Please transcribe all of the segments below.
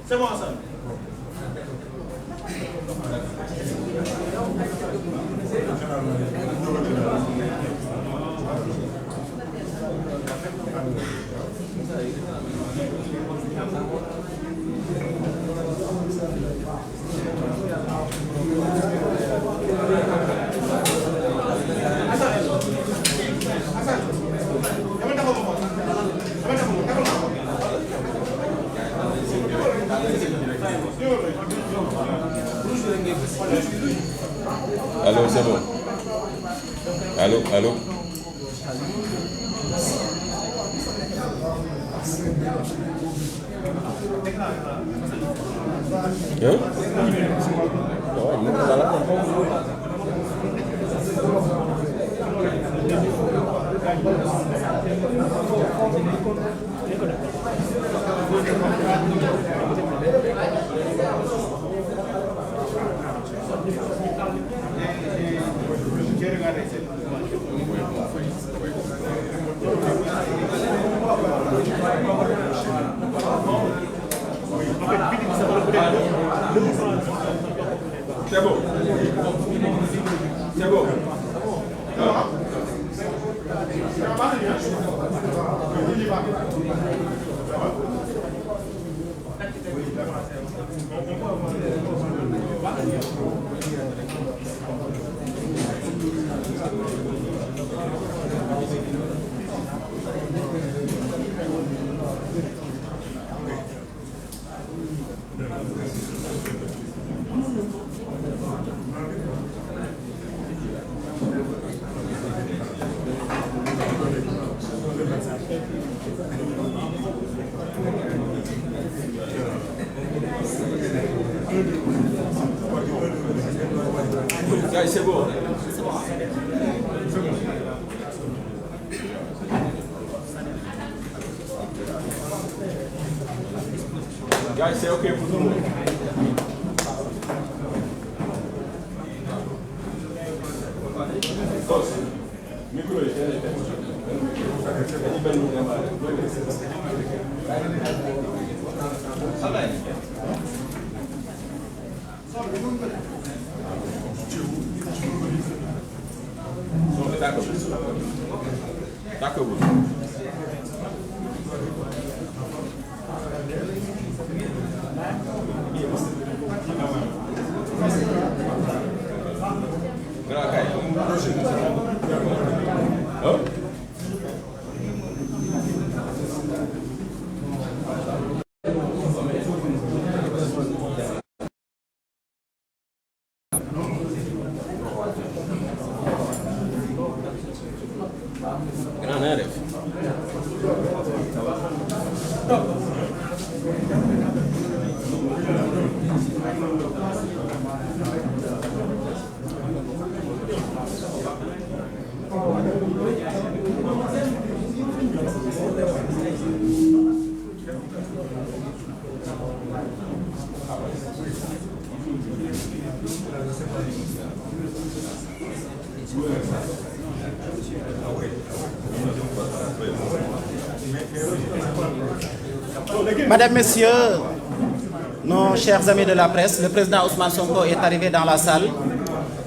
C'est bon ça. Allô, c'est bon. Allô, allô. Hein? Ouais, non, voilà. C'est bon. C'est bon. Guys, c'est bon. Guys, c'est OK pour tout le monde. Micro, D'accord. Madame, Messieurs, nos chers amis de la presse, le président Ousmane Sonko est arrivé dans la salle.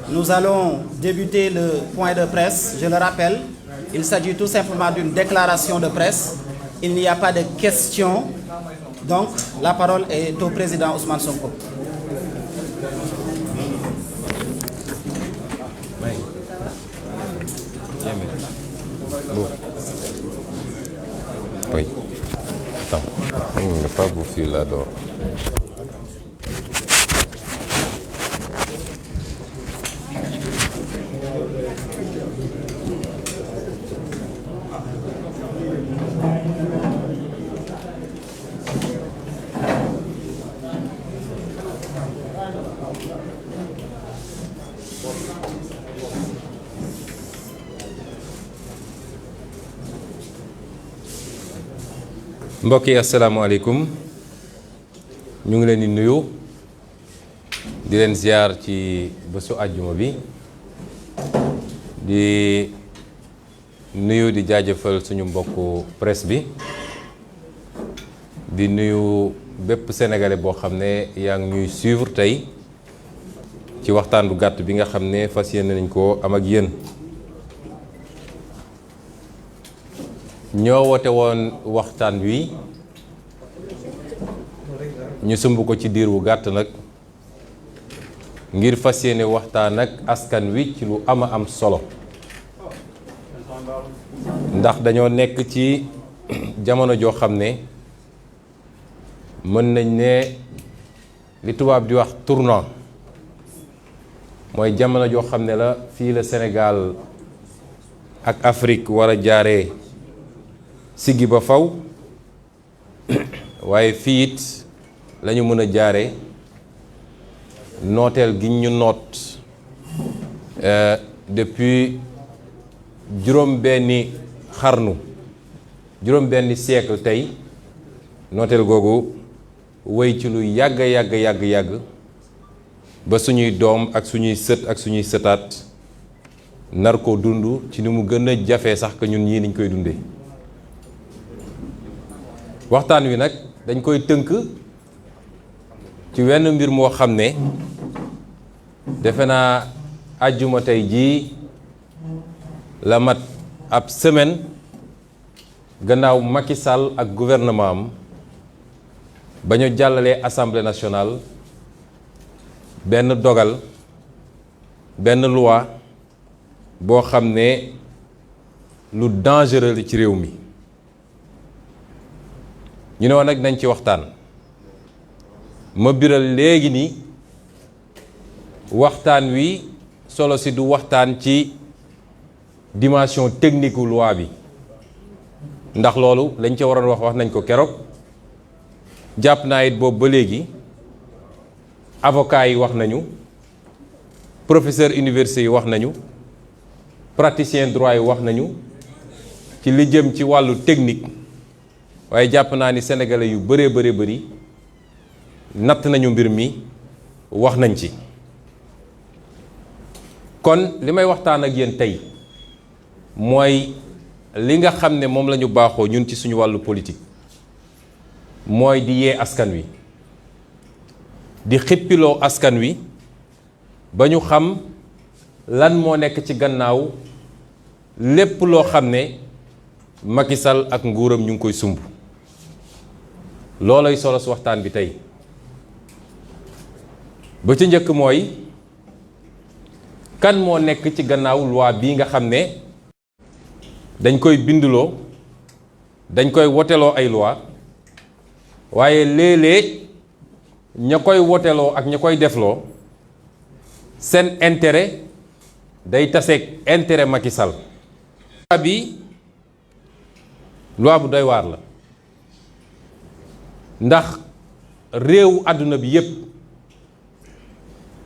Nous allons débuter le point de presse. Je le rappelle, il s'agit tout simplement d'une déclaration de presse. Il n'y a pas de questions. Donc, la parole est au président Ousmane Sonko. Oui. Attends, on n'a pas bouffé là-dedans. mbokk yi asalaamaaleykum ñu ngi leen di nuyu di leen ziar ci bésu àjjuma bi di nuyu di jaajëfal suñu mbokku presse bi di nuyu bépp sénégalais boo xam ne yaa ngi ñuy suivre tey ci waxtaan bu gàtt bi nga xam ne fas yéene nañ ko am ak yéen. ñoo woote woon waxtaan wi ñu sumb ko ci diir wu gàtt nag ngir fas yéene waxtaan ak askan wi ci lu ama am solo ndax dañoo nekk ci jamono joo xam ne mën nañ ne li tubaab di wax tournant mooy jamono joo xam ne la fii la Sénégal ak Afrique war a jaaree siggi ba faw waaye fii it lañu mën a jaare nooteel gi ñu noot depuis juróom-benni xarnu juróom-benni siècle tey nooteel googu wéy ci lu yàgg ba suñuy doom ak suñuy sët ak suñuy sëtaat nar ko dund ci ni mu gën a jafee sax que ñun ñii niñ koy dundee. waxtaan wi nag dañ koy tënk ci wenn mbir moo xam ne defe naa àjjuma tey jii la mat ab semaine gannaaw Macky Sall ak gouvernement am ba ñu jàllalee Assemblée nationale benn dogal benn loi boo xam ne lu dangereux la ci réew mi. ñu ne woon nag nañ ci waxtaan ma biral léegi ni waxtaan wi solo si du waxtaan ci dimension technique loi bi ndax loolu lañ ca waroon wax nañ ko keroog jàpp naa it boobu ba léegi avocat yi wax nañu professeur université yi wax nañu praticien droit yi wax nañu ci li jëm ci wàllu technique. waaye jàpp naa ni sénégalais yu bëree bëri natt nañu mbir mi wax nañ ci kon li may waxtaan ak yéen tey mooy li nga xam ne moom la ñu baaxoo ñun ci suñu wàllu politique mooy di yee askan wi di xippiloo askan wi ba ñu xam lan moo nekk ci gannaaw lépp loo xam ne Macky Sall ak nguuram ñu ngi koy sumb loolay solo su waxtaan bi tey ba ci njëkk mooy kan moo nekk ci gannaaw loi bii nga xam ne dañ koy binduloo dañ koy woteloo ay loi waaye léeg-léeg ña koy woteloo ak ña koy defloo seen intérêt day taseeg intérêt Macky Sall. loi bi loi bu doy waar la ndax réewu àdduna bi yépp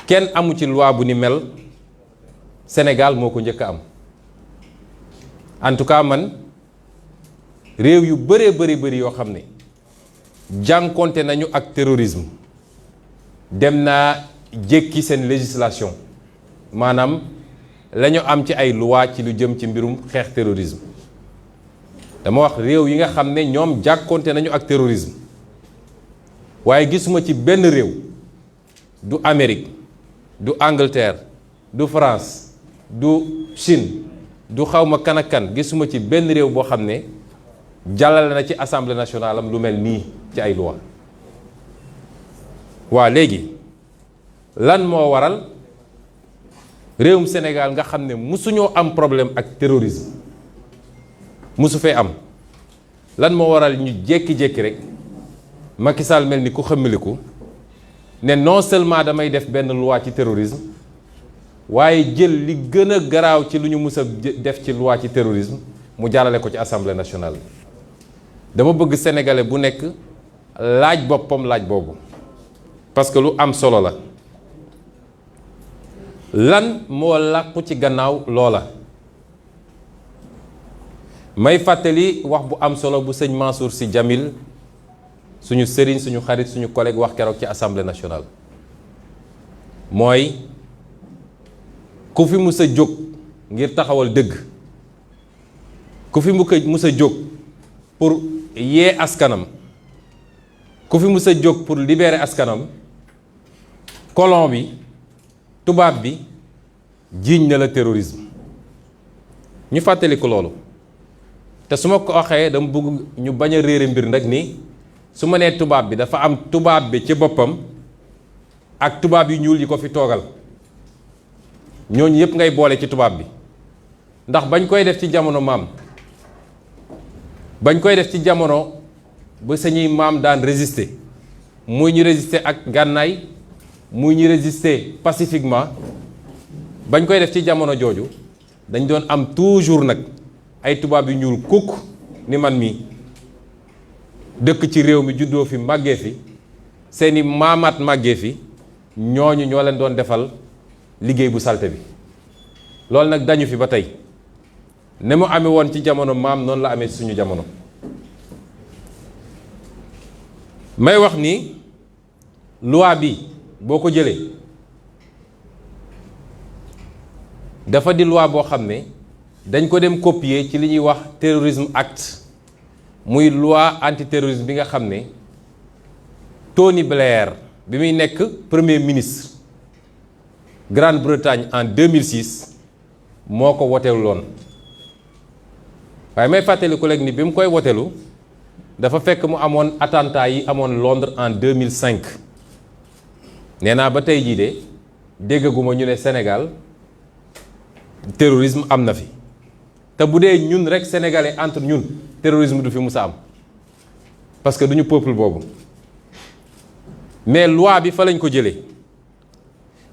kenn amu ci loi bu ni mel Sénégal moo ko njëkk a am en tout cas man réew yu bëri yoo xam ne jànkonte nañu ak terrorisme dem naa jékki seen législation maanaam la ñu am ci ay loi ci lu jëm ci mbirum xeex terrorisme dama wax réew yi nga xam ne ñoom jàkkoonte nañu ak terrorisme waaye gisuma ci benn réew du Amérique du Angleterre du France du Chine du xawma kan ak kan gisuma ci benn réew boo xam ne jàllale na ci assemblée nationale am lu mel nii ci ay loi waa léegi lan moo waral réewum Sénégal nga xam ne musuñoo am problème ak terrorisme musu fee am lan moo waral ñu jékki-jékki rek Macky Sall mel ni ku xëmmiliku ne non seulement damay def benn loi ci terrorisme waaye jël li gën a garaaw ci lu ñu mus a def ci loi ci terrorisme mu jàllale ko ci assemblée nationale. dama bëgg sénégalais bu nekk laaj boppam laaj boobu parce que lu am solo la lan moo làqu ci gannaaw loola. may fàttali wax bu am solo bu sëñ Mansour Sy Djamil suñu sëriñ suñu xarit suñu collègue wax keroog ci assemblée nationale mooy ku fi mus a jóg ngir taxawal dëgg ku fi mus a jóg pour yee askanam ku fi mus a jóg pour libérer askanam colon bi tubaab bi jiiñ na la terrorisme ñu fàttali ko loolu te su ma ko waxee dama bëgg ñu bañ a réere mbir nag ni su ma nee tubaab bi dafa am tubaab bi ci boppam ak tubaab yu ñuul yi ko fi toogal ñooñu yëpp ngay boole ci tubaab bi ndax bañ koy def ci jamono maam bañ koy def ci jamono ba sañuy maam daan résister muy ñu résister ak gànnaay muy ñu résister pacifiquement bañ koy def ci jamono jooju dañ doon am toujours nag ay tubaab yu ñuul kukk ni man mi dëkk ci réew mi juddoo fi màggee fi seeni maamaat màggee fi ñooñu ñoo leen doon defal liggéey bu salte bi loolu nag dañu fi ba tey ne mu amee woon ci jamono maam noonu la amee suñu jamono may wax ni loi bi boo ko jëlee dafa di loi boo xam ne dañ ko dem copier ci li ñuy wax terrorisme act muy loi antiterrorisme bi nga xam ne Tony Blair bi muy nekk premier ministre Grande-Bretagne en 2006 moo ko woteeloon waaye may fàttali collègue ni bi mu koy wotelu dafa fekk mu amoon attentat yi amoon Londres en 2005 nee naa ba tey jii de déggaguma ñu ne Sénégal terrorisme am na fi te bu dee ñun rek sénégalais entre ñun terrorisme du fi musa am parce que duñu peuple boobu mais loi bi fa lañ ko jëlee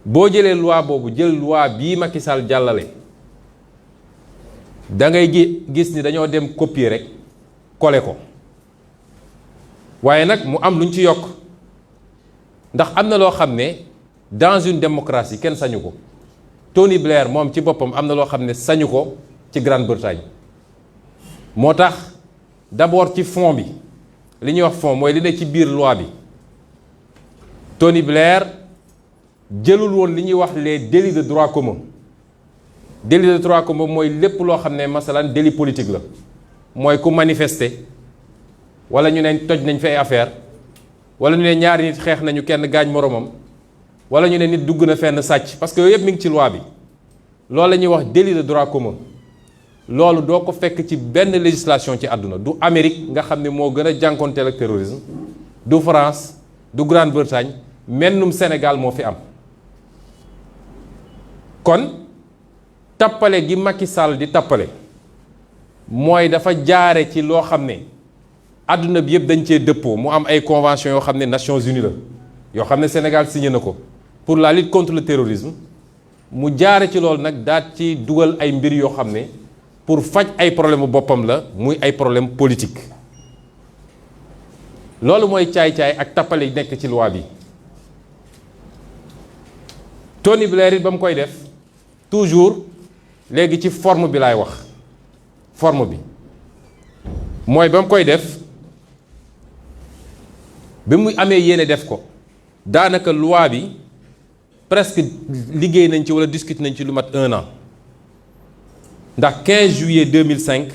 boo jëlee loi boobu jël loi bii Macky Sall jàllale da ngay gis ni dañoo dem copier rek coller ko waaye nag mu am lu ñu ci yokk ndax am na loo xam ne dans une démocratie kenn sañu ko Tony Blair moom ci boppam am na loo xam ne sañu ko ci Grande-Bretagne moo tax d'abord ci fond bi li ñuy wax fond mooy li ne ci biir loi bi Tony Blair jëlul woon li ñuy wax les délits de droit commun délit de droit commun mooy lépp loo xam ne masalan délit politique la mooy ku manifester wala ñu ne toj nañ fi ay affaire wala ñu ne ñaari nit xeex nañu kenn gaañ moromam wala ñu ne nit dugg na fenn sàcc parce que yooyu yëpp mi ngi ci loi bi loolu la ñuy wax délit de droit commun loolu doo ko fekk ci benn législation ci àdduna du Amérique nga xam ne moo gën a jànkonteel ak terrorisme du France du Grande-Bretagne mennum Sénégal moo fi am kon tappale gi Macky Sall di tappale mooy dafa jaare ci loo xam ne àdduna bi yëpp dañ cee dëppoo mu am ay convention yoo xam ne Nations Unies la yoo xam ne Sénégal signé na ko pour la lutte contre le terrorisme mu jaare ci loolu nag daat ci dugal ay mbir yoo xam ne pour faj ay problème boppam la muy ay problème politique loolu mooy caay-caay ak tappale yi nekk ci loi bi Tony Blair it ba mu koy def toujours léegi ci forme bi laay wax forme bi mooy ba mu koy def bi mu amee yéene def ko daanaka loi bi presque liggéey nañ ci wala discuter nañ ci lu mat 1 an ndax 15 juillet 2005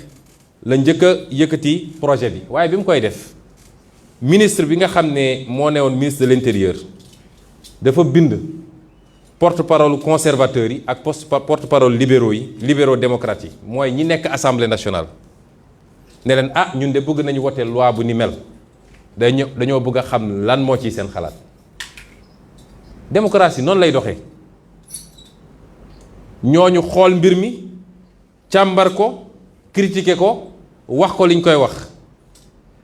la njëkk a yëkkati projet bi waaye bi mu koy def ministre bi nga xam ne moo newoon ministre de l'intérieur dafa bind porte-parole conservateurs yi ak porte-parole libéraux démocrates yi mooy ñi nekk assemblée nationale ne leen ah ñun de bëgg nañu wote loi bu ni mel dañoo bëgg a xam lan moo ciy seen xalaat. démocratie noonu lay doxee ñooñu xool mbir mi càmbar ko critiquer ko wax ko liñ koy wax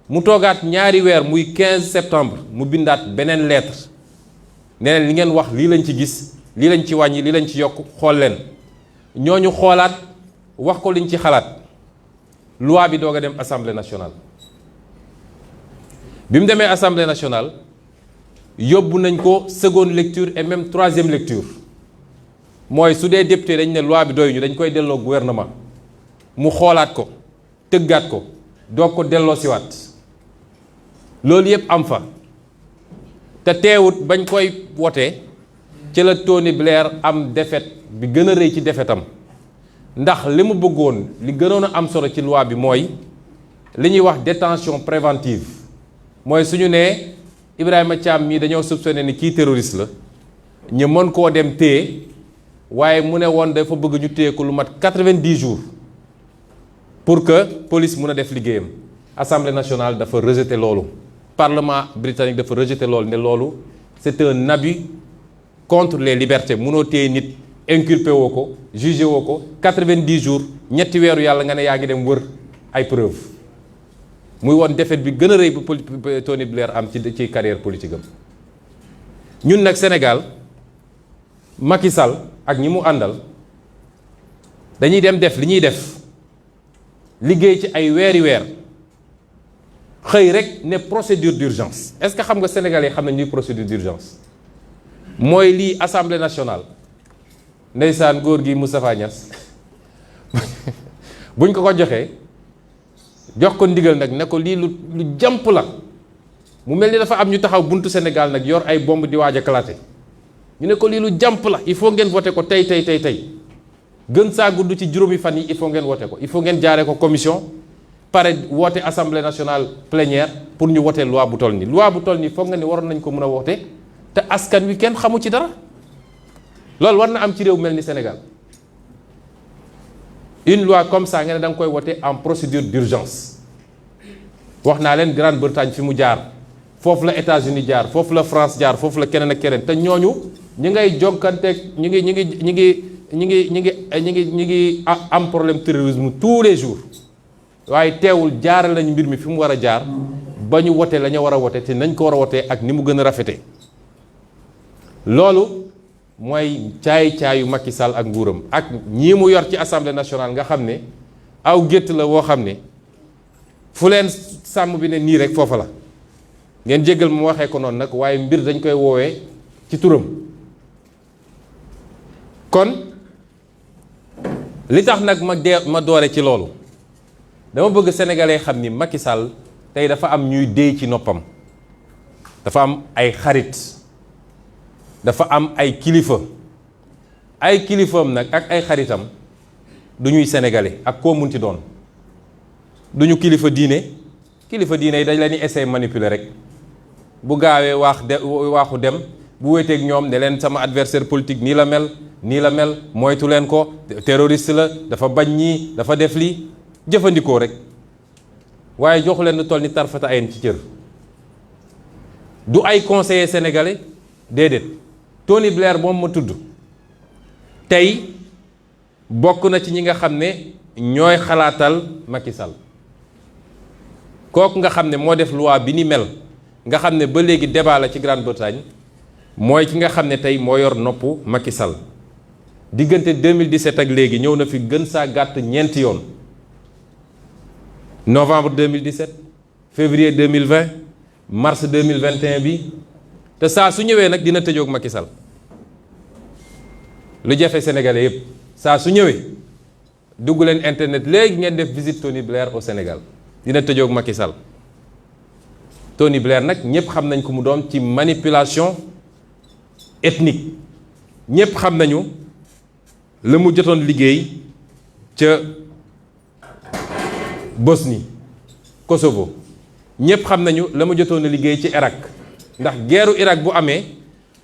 mu toogaat ñaari weer muy 15 septembre mu bindaat beneen lettre ne leen li ngeen wax lii lañ ci gis lii lañ ci wàññi lii lañ ci yokk xool leen ñooñu xoolaat wax ko liñ ci xalaat loi bi doog a dem assemblée nationale. bi mu demee assemblée nationale yóbbu nañ ko seconde lecture et même troisième lecture mooy su dee député dañ ne loi bi doyuñu dañ koy delloo gouvernement mu xoolaat ko tëggaat ko doog ko delloo siwaat loolu yëpp am fa te teewut bañ koy wotee ci la Tony Blair am défaite bi gën a rëy ci défaitam ndax li mu bëggoon li gënoon a am solo ci loi bi mooy li ñuy wax détention préventive mooy suñu nee Ibrahima Thiam mii dañoo soupçonné ni kii terroriste la ñu mën koo dem téye waaye mu ne woon dafa bëgg ñu téye ko lu mat 90 jours pour que police mun a def liggéeyam. Assemblée nationale dafa rejeté loolu Parlement britannique dafa rejeté loolu ne loolu c'est un abus contre les libertés munoo téye nit inculpé woo ko jugé woo ko 90 jours ñetti weeru yàlla nga ne yaa ngi dem wër ay preuve muy woon défaite bi gën a rëy bu Tony Blair am ci carrière politique am. ñun nag Sénégal Macky Sall ak ñi mu àndal dañuy dem def li ñuy def liggéey ci ay weeri weer xëy rek ne procédure d'urgence. Est-ce que xam nga sénégalais xam nañ ñuy procédure d'urgence mooy lii assemblée nationale ndeysaan góor gi Moustapha Niass buñ ko joxee jox ko ndigal nag ne ko lii lu jàmp la mu mel ni dafa am ñu taxaw buntu Sénégal nag yor ay bomb di waaj a éclater ñu ne ko lii lu jàmp la il faut ngeen voter ko tey gën saa gudd ci juróomi fan yi il faut ngeen voter ko il faut ngeen jaaree ko commission pare woote assemblée nationale plénière pour ñu wote loi bu toll nii foog nga ni waroon nañ ko mën a woote te askan wi kenn xamu ci dara loolu war na am ci réew mel ni Sénégal une loi comme ça nga ne da nga koy wote en procédure d'urgence wax naa leen Grande-Bretagne fi mu jaar foofu la États-Unis jaar foofu la France jaar foofu la keneen ak keneen te ñooñu ñi ngay jokkanteeg ñi ngi am problème terrorisme tous les jours waaye teewul jaaral lañu mbir mi fi mu war a jaar ba ñu wote la ñu war a wote te nañ ko war a wotee ak ni mu gën a rafete loolu mooy caay-caayu Macky Sall ak nguuram ak ñii mu yor ci assemblée nationale nga xam ne aw gétt la woo xam ne fu leen sàmm bi ne nii rek foofa la ngeen jéggal mu waxee ko noonu nag waaye mbir dañ koy woowee ci turam. kon li tax nag ma doore ci loolu dama bëgg sénégalais xam ni Macky Sall tey dafa am ñuy déy ci noppam dafa am ay xarit dafa am ay kilifa ay kilifaam nag ak ay xaritam du ñuy sénégalais ak koo munti doon du ñu kilifa diine yi dañ leen di essayer manipuler rek bu gaawee waaxu dem bu wéeteeg ñoom ne leen sama adversaire politique nii la mel moytu leen ko terroriste la dafa bañ ñii dafa def lii jëfandikoo rek waaye joxu leen lu toll ni tarfata ayen ci cër du ay conseillers sénégalais déedéet Tony Blair moom ma tudd tey bokk na ci ñi nga xam ne ñooy xalaatal Macky Sall kooku nga xam ne moo def loi bi ni mel nga xam ne ba léegi débat la ci Grande-Bretagne mooy ki nga xam ne tey moo yor noppu Macky Sall diggante 2017 ak léegi ñëw na fi gën saa gàtt ñeenti yoon novembre 2017 février 2020 mars 2021 bi te saa su ñëwee nag dina tëjoog Macky Sall lu jafe sénégalais yépp saa su ñëwee dugg leen internet léegi ngeen def visite Tony Blair au Sénégal dina tëjoog Macky Sall Tony Blair nag ñëpp xam nañ ko mu doon ci manipulation ethnique ñëpp xam nañu la mu jotoon liggéey ca Bosnie Kosovo ñëpp xam nañu la mu jotoon a liggéey ci Irak ndax guerru Irak bu amee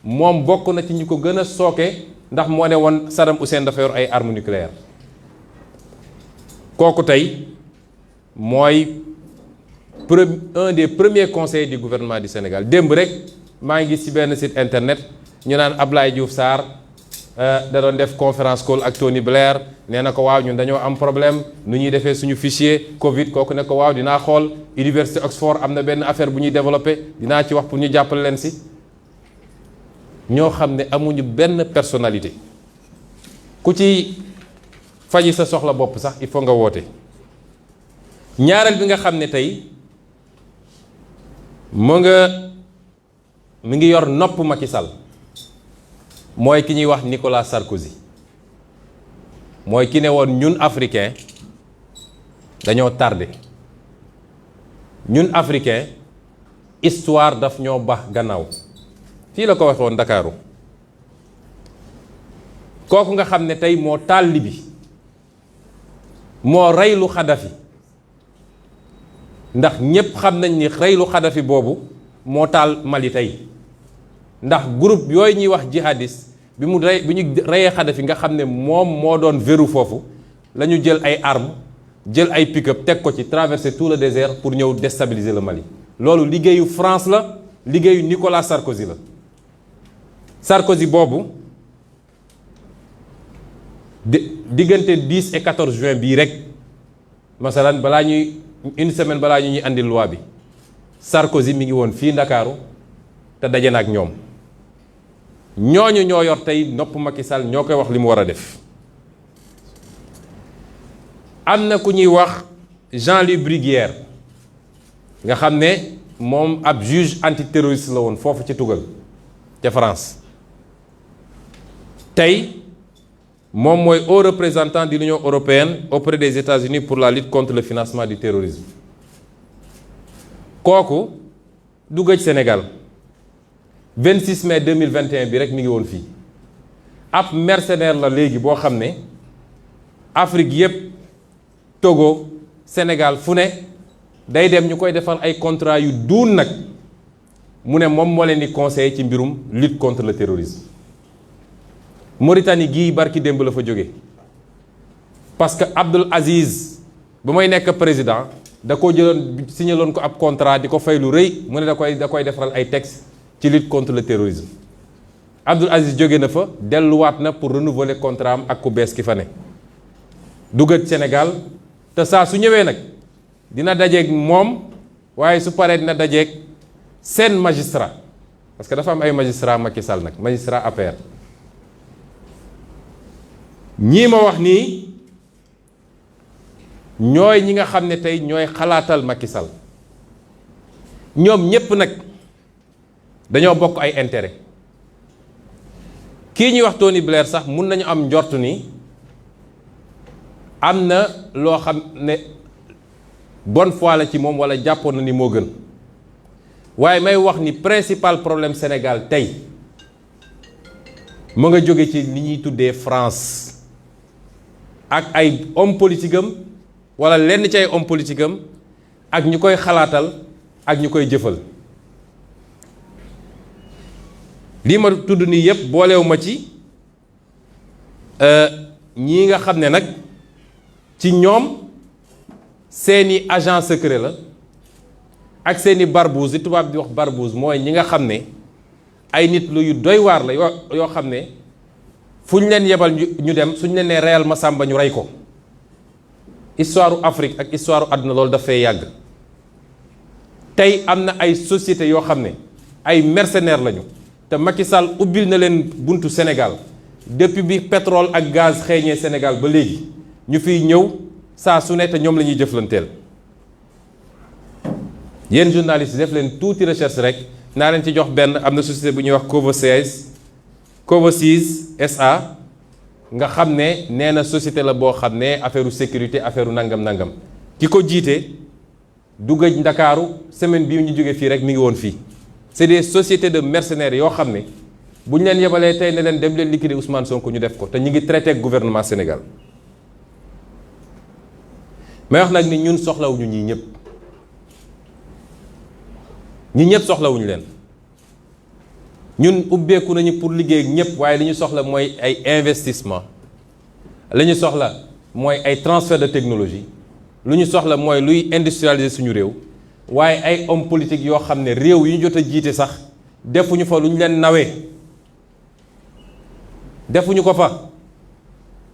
moom bokk na ci ñu ko gën a sooke ndax moo ne woon Saddam Hussein dafa yor ay armes nucléaires kooku tey mooy un des premiers conseillers du gouvernement du Sénégal. démb rek maa ngi gis ci benn site internet ñu naan Ablaye Diouf Sarr da doon def conférence call ak Tony Blair nee na ko waaw ñun dañoo am problème nu ñuy defee suñu fichier Covid kooku ne ko waaw dinaa xool Université Oxford am na benn affaire bu ñuy développé dinaa ci wax pour ñu jàppale leen si. ñoo xam ne amuñu benn personnalité ku ci faji sa soxla bopp sax il faut nga woote. ñaareel bi nga xam ne tey mu ngi yor nopp Macky Sall mooy ki ñuy wax Nicolas Sarkozy mooy ki ne woon ñun africain dañoo tardé ñun africain histoire daf ñoo baax gannaaw fii la ko waxoon Ndakaaru kooku nga xam ne tey moo taal Libi moo reylu Xadafi ndax ñépp xam nañ ni reylu Xadafi boobu moo taal Mali tey ndax groupe yooyu ñuy wax jihadiste bi ñu reyee Xadafi nga xam ne moom moo doon verrou foofu la ñu jël ay armes jël ay pick-up teg ko ci traverser tout le désert pour ñëw déstabiliser le Mali. loolu liggéeyu France la liggéeyu Nicolas Sarkozy la Sarkozy boobu diggante 10 et 14 juin bii rek masalan balaa ñuy une semaine balaa ñuy andi loi bi Sarkozy mi ngi woon fii Ndakaaru te daje na ak ñoom ñooñu ñoo yor tey nopp Macky Sall ñoo koy wax li mu war a def. am na ku ñuy wax Jean-Louis Bruguière nga xam ne moom ab juge antiterroriste la woon foofu ci tugal ca France tey moom mooy haut représentant de l'Union européenne auprès des États-Unis pour la lutte contre le financement du terrorisme kooku du gëj Sénégal 26 mai 2021 bi rek mi ngi woon fii ab mercenaire la léegi boo xam ne Afrique yépp Togo Sénégal fu ne day dem ñu koy defal ay contrat yu duun nag mu ne moom moo leen di conseiller ci mbirum lutte contre le terrorisme Mauritanie gii barki démb la fa jóge parce que Abdul Aziz ba may nekk président da ko jëloon signaloon ko ab contrat di ko fay lu rëy mu ne da koy defaral ay texte ci lutte contre le terrorisme Abdul Aziz jóge na fa delluwaat na pour renouveler contrat am ak ku bees ki fa ne duggat Sénégal te saa su ñëwee nag dina dajeeg moom waaye su paree dina dajeeg seen magistrat parce que dafa am ay magistrat Macky Sall nag magistrat APR ñii ma wax nii ñooy ñi nga xam ne tey ñooy xalaatal Macky Sall ñoom ñépp nag dañoo bokk ay intérêt kii ñuy wax Tony Blair sax mun nañu am njort ni am na loo xam ne bonne foi la ci moom walla jàppoon na ni moo gën waaye may wax ni principal problème Sénégal tey mu nga jóge ci li ñuy tuddee France ak ay homme politique am walla lenn ci ay homme politique am ak ñu koy xalaatal ak ñu koy jëfal lii ma tudd nii yépp boolewu ma ci ñii nga xam ne nag ci ñoom seeni agent secret la ak seeni barbouze li tubaab di wax barbouze mooy ñi nga xam ne ay nit lu yu doy waar la yoo xam ne fu ñu leen yebal ñu dem suñu leen nee reyal Masamba ñu rey ko histoire Afrique ak histoire àdduna loolu dafay yàgg tey am na ay sociétés yoo xam ne ay mercenaires lañu te Macky Sall ubbil na leen buntu Sénégal depuis bi pétrole ak gaz xeeñee Sénégal ba léegi ñu fiy ñëw saa su ne te ñoom la ñuy jëflanteel yéen journalistes def leen tuuti recherche rek naa leen ci jox benn am na société bu ñuy wax Covosis SA nga xam ne nee na société la boo xam ne affaire sécurité affaire nangam-nangam ki ko jiite du gëj Ndakaaru semaine bii ñu jógee fii rek mi ngi woon fii c'est des sociétés de mercenaires yoo xam ne bu ñu leen yebalee tey ne leen dem leen liquider Ousmane Sonko ñu def ko te ñu ngi traité ak gouvernement Sénégal may wax nag ni ñun soxlawuñu ñii ñëpp soxlawuñu leen ñun ubbeeku nañu pour liggéey ak ñëpp waaye li ñu soxla mooy ay investissement li ñu soxla mooy ay transfert de technologie lu ñu soxla mooy luy industrialiser suñu réew waaye ay homme politique yoo xam ne réew yi ñu jot a jiite sax defuñu fa lu ñu leen nawee defuñu ko fa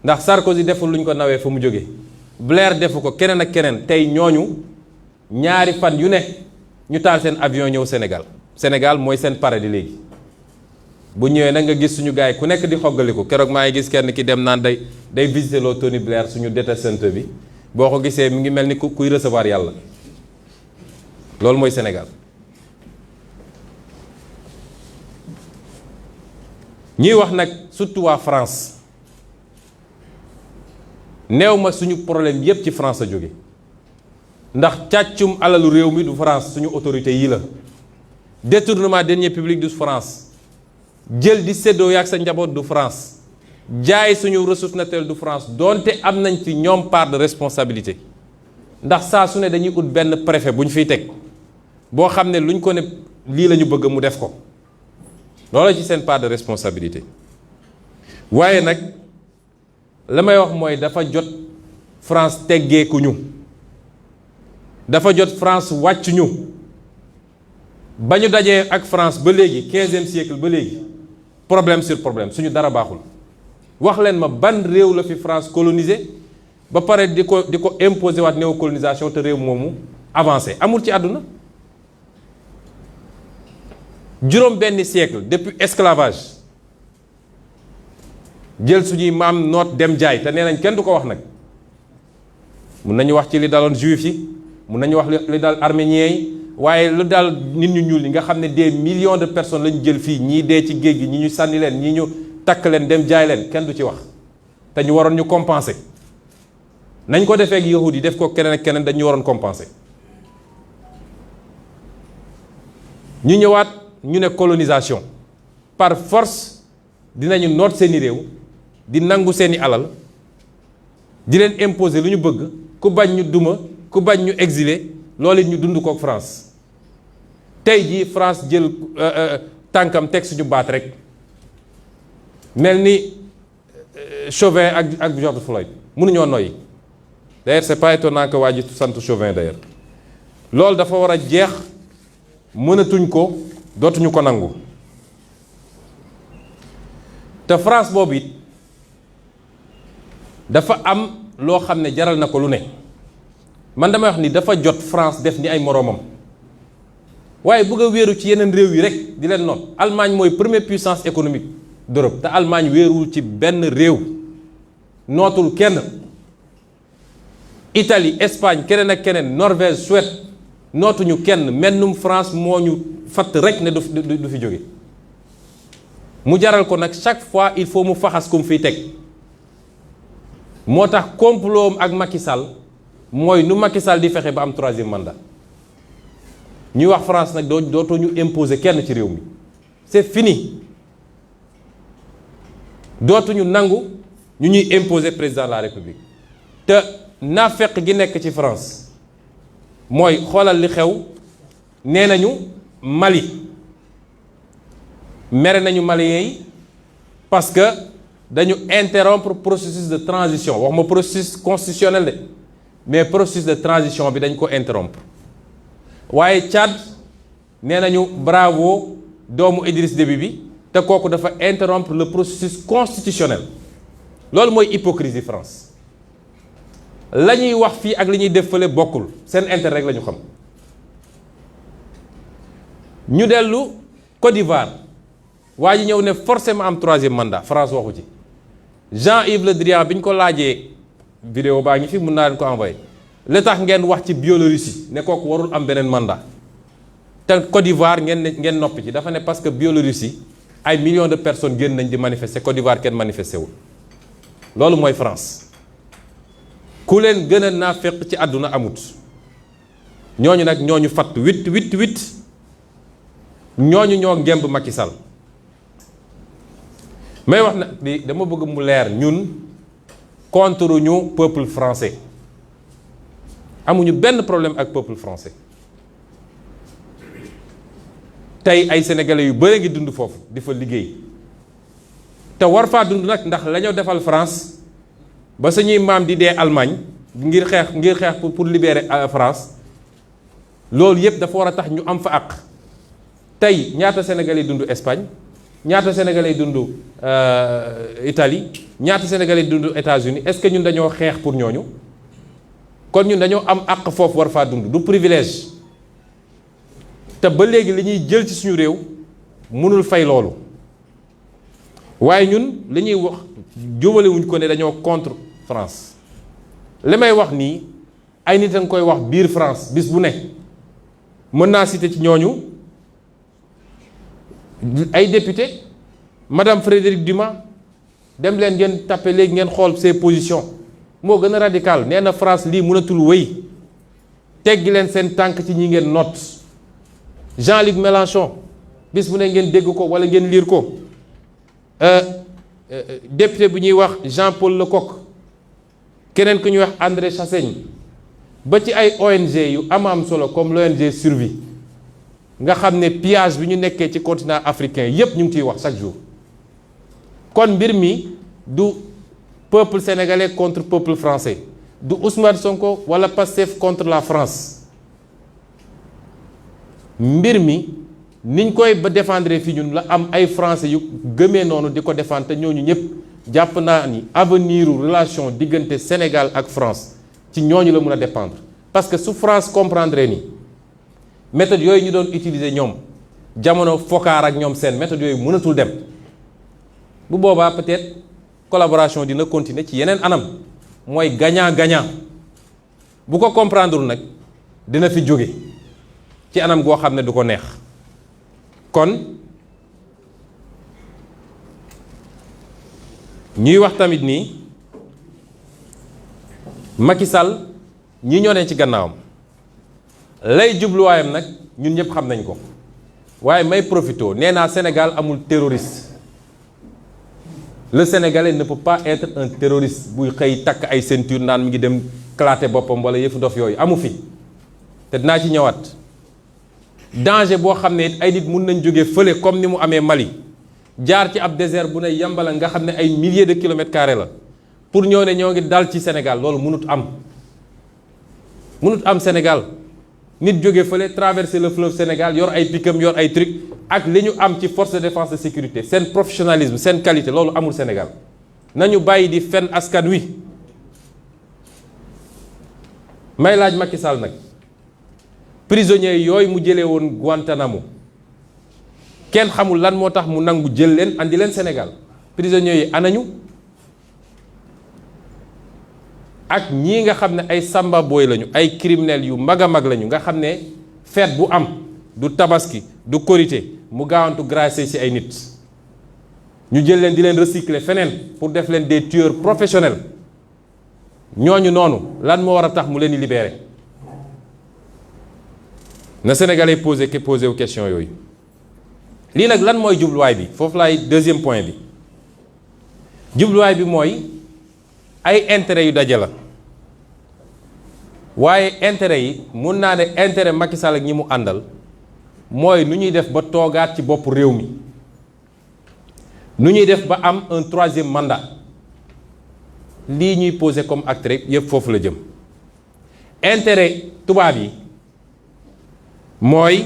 ndax Sarkozy deful lu ñu ko nawee fa mu jóge Blair defu ko keneen ak keneen tey ñooñu ñaari fan yu ne ñu taal seen avion ñëw Sénégal mooy seen paradis léegi bu ñëwee nag nga gis suñu gars yi ku nekk di xoggaliku keroog maa ngi gis kenn ki dem naan day visité loo Tony Blair suñu data center bi boo ko gisee mi ngi mel ni kuy recevoir yàlla loolu mooy Sénégal ñuy wax nag surtout waa France neew ma suñu problème yépp ci France a jóge ndax càccum alalu réew mi du France suñu autorité yi la détournement deniers publics du France jël di séddoo yaag sa njaboot du France jaay suñu ressource naturelle du France donte am nañ ci ñoom part de responsabilité ndax saa su ne dañuy ut benn préfet bu ñu fiy teg boo xam ne luñ ko ne lii la ñu bëgg mu def ko loolu ci seen part de responsabilité waaye nag la may wax mooy dafa jot France teggeekuñu dafa jot France wàccuñu ba ñu dajee ak France ba léegi 15e siècle ba léegi problème sur problème suñu dara baaxul wax leen ma ban réew la fi France colonisé ba pare di ko imposer waat néocolonisation te réew moomu avancé amul ci àdduna juróom benn siècle depuis esclavage jël suñuy maam noot dem jaay te nee nañ kenn du ko wax nag mun nañu wax ci li daloon juif yi mun nañu wax li dal arméniens yi waaye lu dal nit ñu ñuul yi nga xam ne des millions de personnes lañu jël fii ñii dee ci géej gi ñi ñu sànni leen ñii ñu takk leen dem jaay leen kenn du ci wax te ñu waroon ñu compenser nañ ko defee ak yahud yi def ko keneen ak keneen dañu waroon compenser ñu ñëwaat ñu ne colonisation par force dinañu noot seeni réew di nangu seeni alal di leen imposer lu ñu bëgg ku bañ ñu duma ku bañ ñu exiler loolu it ñu dund kook France tey jii France jël tànkam teg suñu baat rek mel ni Chauvin ak George Floyd mënuñoo noyyi d'ailleurs c'est pas étonnant que waa ji sant Chauvin d'ailleurs loolu dafa war a jeex mënatuñ ko dootuñu ko nangu te France boobu it dafa am loo xam ne jaral na ko lu ne man damay wax ni dafa jot France def ni ay moroomam waaye bëgg a wéeru ci yeneen réew yi rek di leen noot Allemagne mooy première puissance économique d'Europe te Allemagne wéeruwul ci benn réew nootul kenn Italie Espagne keneen ak keneen Norvège Suède nootuñu kenn mennum France moo ñu fatt rek ne du fi jóge mu jaral ko nag chaque fois il faut mu faxas ku mu fiy teg moo tax complot ak Macky Sall mooy nu Macky Sall di fexe ba am 3e mandat ñuy wax France nag dootoo ñu imposer kenn ci réew mi c'est fini dootuñu nangu ñu ñuy imposer président de la République te naafeq gi nekk ci France mooy xoolal li xew nee nañu Mali mere nañu Maliens yi parce que dañu interrompre processus de transition wax ma processus constitutionnel de mais processus de transition bi dañ ko interrompre waaye Tchad nee nañu bravo doomu Idriss Déby bi te kooku dafa interrompre le processus constitutionnel loolu mooy hypocrisie France la ñuy wax fii ak li ñuy def fële bokkul seen intérêt rek la ñu xam ñu dellu Côte d'Ivoire waa ji ñëw ne forcément am 3e mandat France waxu ci Jean-Yves Le Drian bi ñu ko laajee vidéo baa ngi fi mun naa leen ko envoyé li tax ngeen wax ci Biélorussie ne kooku warul am beneen mandat te Côte d'Ivoire ngeen noppi ci dafa ne parce que Biélorussie ay millions de personnes génn nañ di manifester Côte d'Ivoire kenn manifesté wul loolu mooy France ku leen gën a naafeq ci àdduna amut ñooñu nag ñooñu fatt wit ñooñu ñoo ngemb Macky Sall may wax na bi dama bëgg mu leer ñun contre ñu peuple français amuñu benn problème ak peuple français tey ay sénégalais yu bëri ngi dund foofu di fa liggéey te war faa dund nag ndax la ñoo defal France ba suñuy maam di dee Allemagne ngir xeex pour libérer France loolu yëpp dafa war a tax ñu am fa àq tey ñaata sénégalais dund Espagne ñaata sénégalais dund Italie ñaata sénégalais dund États-Unis est-ce que ñun dañoo xeex pour ñooñu kon ñun dañoo am àq foofu war faa dund du privilège te ba léegi li ñuy jël ci suñu réew mënul fay loolu waaye ñun li ñuy wax jóbalewuñ ko ne dañoo contre France li may wax nii ay nit a nga koy wax biir France bis bu ne mën naa citer ci ñooñu ay député madame Frédérique Dumas dem leen ngeen tapé léegi ngeen xool ses positions moo gën a radical nee na France lii mënatul wéy teggi leen seen tànk ci ñi ngeen noot Jean-Luc Mélenchon bis bu ne ngeen dégg ko wala ngeen lire ko député bu ñuy wax Jean-Paul Lecoq keneen ku ñuy wax André Chassaigne ba ci ay ONG yu am solo comme l'ONG Survie nga xam ne pillage bi ñu nekkee ci continent africain yépp ñu ngi ciy wax chaque jour kon mbir mi du peuple sénégalais contre peuple français du Ousmane Sonko wala Pastef contre la France mbir mi niñ koy ba défendre fi ñun la am ay français yu gëmee noonu di ko défendre te ñooñu ñëpp jàpp naa ni avenir u relation diggante Sénégal ak France ci ñooñu la mun a dépendre parce que su France comprendre ni méthode yooyu ñu doon utiliser ñoom jamono Foccart ak ñoom seen méthode yooyu mënatul dem bu boobaa peut-être collaboration dina continuer ci yeneen anam mooy gagnant-gagnant bu ko comprendre nag dina fi jóge ci anam goo xam ne du ko neex kon ñuy wax tamit nii Macky Sall ñi ñoo ne ci gannaawam lay jubluwaayam nag ñun ñëpp xam nañ ko waaye may profito nee naa Sénégal amul terroriste le Sénégalais ne peut pas être un terroriste buy xëy takk ay ceinture naan mi ngi dem claté boppam wala yëfu dof yooyu amu fi te dinaa ci ñëwaat danger boo xam ne ay nit mun nañ jóge fële comme ni mu amee Mali jaar ci ab désert bu ne yambala nga xam ne ay milliers de kilomètres carrés la pour ñëw ne ñoo ngi dal ci Sénégal loolu mënut am Sénégal nit jóge fële traverser le fleuve Sénégal yor ay pick-up yor ay truc ak li ñu am ci force de défense de sécurité seen professionnalisme seen qualité loolu amul Sénégal nañu bàyyi di fen askan wi may laaj Macky Sall nag prisonniers yooyu mu jëlee woon Guantanamo kenn xamul lan moo tax mu nangu jël leen andi leen Sénégal prisonniers yi anañu ak ñii nga xam ne ay samba boy lañu ay criminels yu mag a mag lañu nga xam ne fête bu am du tabaski du korité mu gaawantu gracier ci ay nit ñu jël leen di leen recycler feneen pour def leen des tueurs professionnels ñooñu noonu lan moo war a tax mu leen di libérer na Sénégalais posé wu question yooyu lii nag lan mooy jubluwaay bi foofu laay deuxième point bi jubluwaay bi mooy ay intérêt yu daje la waaye intérêt yi mun naa ne intérêt Macky Sall ak ñi mu àndal mooy nu ñuy def ba toogaat ci bopp réew mi nu ñuy def ba am un troisième mandat lii ñuy posé comme acte rek yëpp foofu la jëm intérêt tubaab yi mooy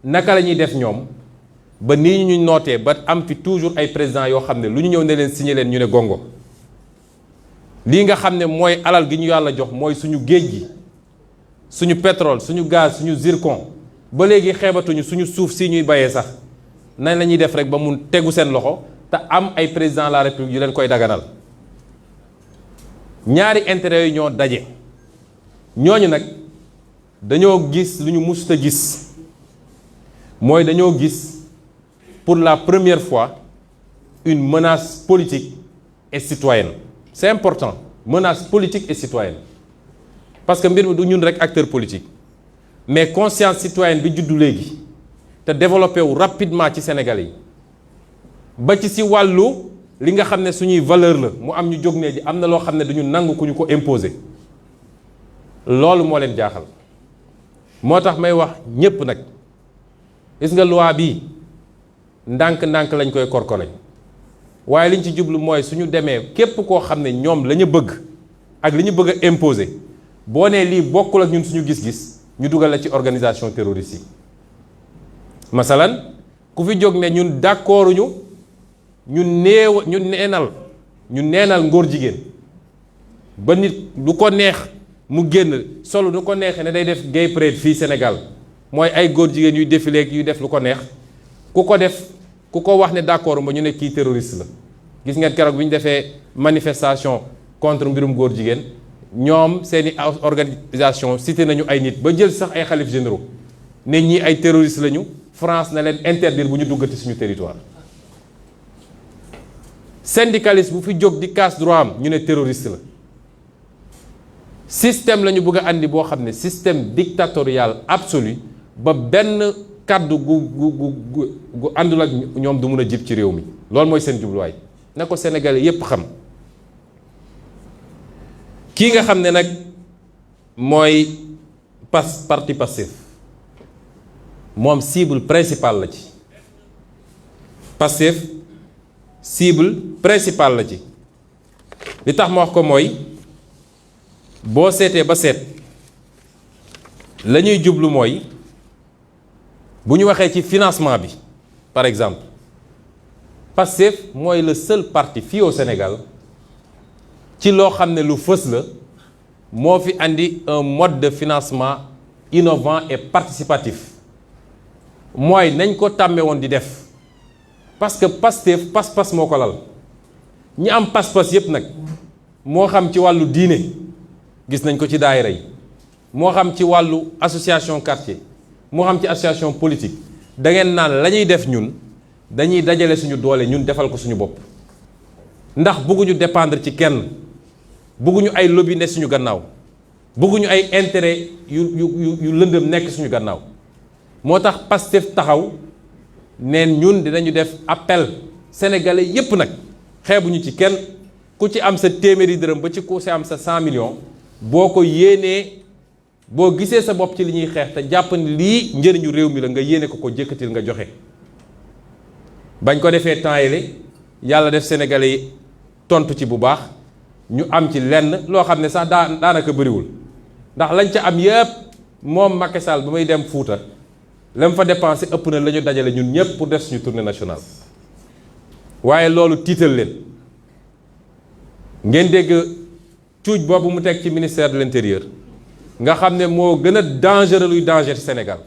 naka la ñuy def ñoom ba nii ñu nootee ba am fi toujours ay présidents yoo xam ne lu ñu ñëw ne leen signé leen ñu ne gongo lii nga xam ne mooy alal gi ñu yàlla jox mooy suñu géej gi suñu pétrole suñu gaz suñu zircon ba léegi xeebatuñu suñu suuf si ñuy bayee sax nañ la ñuy def rek ba mun tegu seen loxo te am ay président de la république yu leen koy daganal ñaari intérêt yi ñoo daje ñooñu nag dañoo gis lu ñu musuta gis mooy dañoo gis pour la première fois une menace politique et citoyenne c'est important menace politique et citoyenne parce que mbir mi du ñun rek acteur politique mais conscience citoyenne bi juddu léegi te développé wu rapidement ci Sénégalais yi ba ci si wàllu li nga xam ne suñuy valeur la mu am ñu jóg ne ji am na loo xam ne dañu nangu ku ñu ko imposer loolu moo leen jaaxal moo tax may wax ñépp nag gis nga loi bii ndànk-ndànk lañ koy korkole waaye liñ ci jublu mooy suñu demee képp koo xam ne ñoom la ñu bëgg ak li ñu bëgg a imposer boo nee lii bokkul ak ñun suñu gis-gis ñu dugal la ci organisation terroriste yi masalan ku fi jóg ne ñun d'accorduñu ñu neenal ngóor jigéen ba nit lu ko neex mu génn solo nu ko neexee ne day def gay parade fii Sénégal mooy ay góor jigéen yuy défilé ak yuy def lu ko neex ku ko wax ne d'accord ba ñu ne kii terroriste la gis ngeen keroog bi ñu defee manifestation contre mbirum góor jigéen ñoom seeni organisation cité nañu ay nit ba jël sax ay xalif généraux ne ñii ay terroriste lañu France na leen interdire bu ñu duggati suñu territoire syndicaliste bu fi jóg di casse droit am ñu ne terroriste la système la ñu bëgg a andi boo xam ne système dictatorial absolu ba benn kàddu gu àndul ak ñoom du mun a jib ci réew mi loolu mooy seen jubluwaay na ko Sénégalais yépp xam kii nga xam ne nag mooy parti Pastef moom cible principale la ci Pastef cible principale la ci li tax ma wax ko mooy boo seetee ba seet la ñuy jublu mooy bu ñu waxee ci financement bi par exemple Pastef mooy le seul parti fii au Sénégal ci loo xam ne lu fës la moo fi andi un mode de financement innovant et participatif mooy nañ ko tàmmee woon di def parce que Pastef pas-pas moo ko lal ñi am pas-pas yépp nag moo xam ci wàllu diine gis nañ ko ci daayira yi moo xam ci wàllu association quartier moo xam ci association politique da ngeen naan la ñuy def ñun dañuy dajale suñu doole ñun defal ko suñu bopp ndax bëgguñu dépendre ci kenn bëgguñu ay lobby ne suñu gannaaw bëgguñu ay intérêt yu lëndëm nekk suñu gannaaw moo tax Pastef taxaw neen ñun dinañu def appel sénégalais yépp nag xeebuñu ci kenn ku ci am sa téeméeri dërëm ba ci ku ci am sa 100 millions boo ko yéenee boo gisee sa bopp ci li ñuy xeex te jàpp ni lii njëriñu réew mi la nga yéene ko jëkkatil nga joxe bañ ko defee temps yële yàlla def sénégalais yi tontu ci bu baax ñu am ci lenn loo xam ne sax daanaka bëriwul ndax lañ ca am yépp moom Macky Sall ba may dem Fuuta la mu fa dépensé ëpp na la ñu dajale ñun ñëpp pour def suñu tournée nationale waaye loolu tiital leen ngeen dégg cuuj boobu mu teg ci ministère de l'intérieur nga xam ne moo gën a dangereux luy danger Sénégal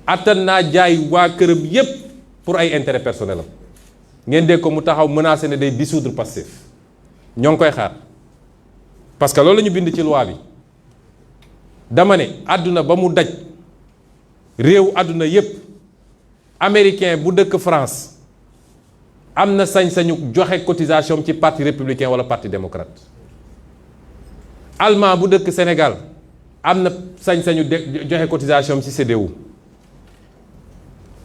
attan naa jaay waa këram yépp pour ay intérêt personnel am ngeen dégg ko mu taxaw menacé ne day dissoudre Pastef ñoo ngi koy xaar parce que loolu la ñu bind ci loi bi dama ne àdduna ba mu daj réew àdduna yépp américain bu dëkk France am na sañ-sañu joxe cotisation ci parti républicain wala parti démocrate allemand bu dëkk Sénégal am na sañ-sañu joxe cotisation ci CDU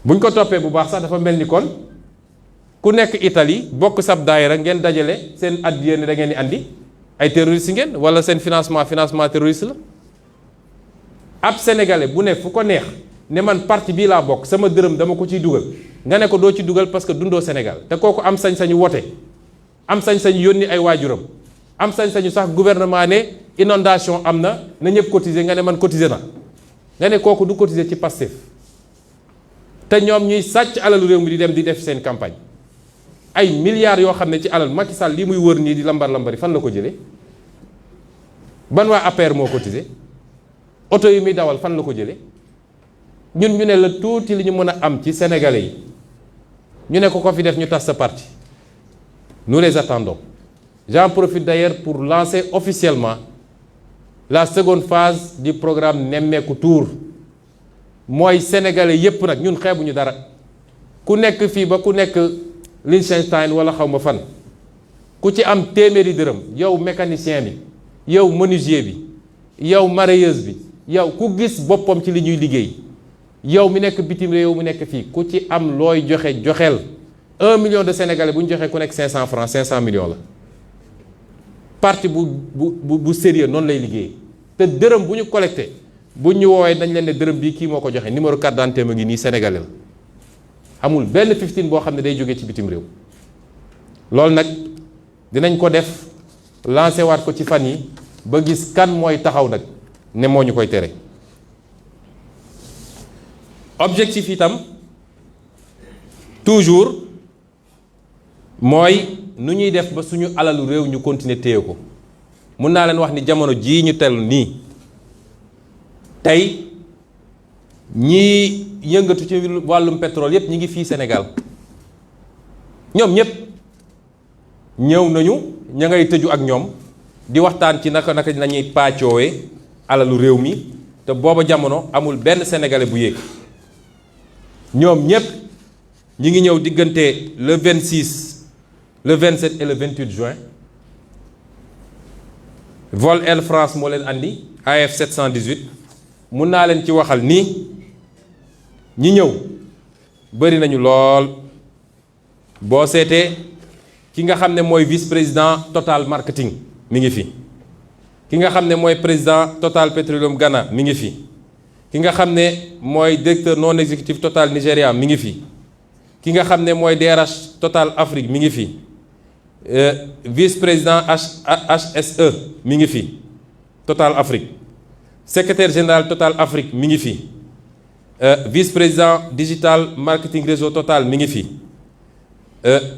buñ ko toppee bu baax sax dafa mel ni kon ku nekk Italie bokk sab daayira ngeen dajale seen addiya ne da ngeen di andi ay terroriste ngeen wala seen financement terroriste la ab sénégalais bu ne fu ko neex ne man parti bii laa bokk sama dërëm dama ko ciy dugal nga ne ko doo ci dugal parce que dundoo Sénégal te kooku am sañ-sañu wote am sañ-sañu yónni ay waajuram am sañ-sañu sax gouvernement ne inondation am na ñëpp cotiser nga ne man cotiser na nga ne kooku du cotiser ci Pastef te ñoom ñuy sàcc alalu réew mi di dem di def seen campagne ay milliards yoo xam ne ci alal Macky Sall lii muy wër nii di lambar-lambari fan la ko jëlee ban waa APR moo cotiser oto yi muy dawal fan la ko jëlee ñun ñu ne la tuuti li ñu mën a am ci sénégalais yi ñu ne ko fi def ñu tas sa parti nous les attendons. J'en profite d'ailleurs pour lancer officiellement la seconde phase du programme Nemmeeku Tour mooy sénégalais yépp nag ñun xeebuñu dara ku nekk fii ba ku nekk Liechtenstein wala xaw ma fan ku ci am téeméeri dërëm yow mécanicien bi yow menuisier bi yow marailleuse bi yow ku gis boppam ci li ñuy liggéey yow mi nekk bitim réew mi nekk fii ku ci am looy joxeel 1 million de sénégalais bu ñu joxee ku nekk 500 francs 500 millions la parti bu sérieux noonu lay liggéey te dërëm bu ñu collecté bu ñu woowee dañ leen ne dërëm bii kii moo ko joxe numéro carte d'identité ma ngi nii sénégalais la amul benn 15 boo xam ne day jógee ci bitim réew. loolu nag dinañ ko def lancé waat ko ci fan yi ba gis kan mooy taxaw nag ne moo ñu koy tere. objectif itam toujours mooy nu ñuy def ba suñu alalu réew ñu continuer téye ko. mun naa leen wax ni jamono jii ñu tel nii tey ñii yëngatu ci wàllum pétrole yépp ñi ngi fii Sénégal ñoom ñépp ñëw nañu ña ngay tëju ak ñoom di waxtaan ci naka nañuy pàccoowee alalu réew mi te booba jamono amul benn sénégalais bu yéeg ñoom ñépp ñi ngi ñëw diggante le 26 le 27 et le 28 juin vol Air France moo leen andi AF 718 mun naa leen ci waxal nii ñi ñëw bëri nañu lool boo seetee ki nga xam ne mooy vice-président Total marketing mi ngi fi ki nga xam ne mooy président Total Petroleum Ghana mi ngi fi ki nga xam ne mooy directeur non exécutif Total Nigeria mi ngi fi ki nga xam ne mooy DRH Total Afrique mi ngi fi vice-président HSE mi ngi fi Total Afrique secrétaire général Total Afrique mi ngi fi vice-président digital marketing réseau Total mi ngi fi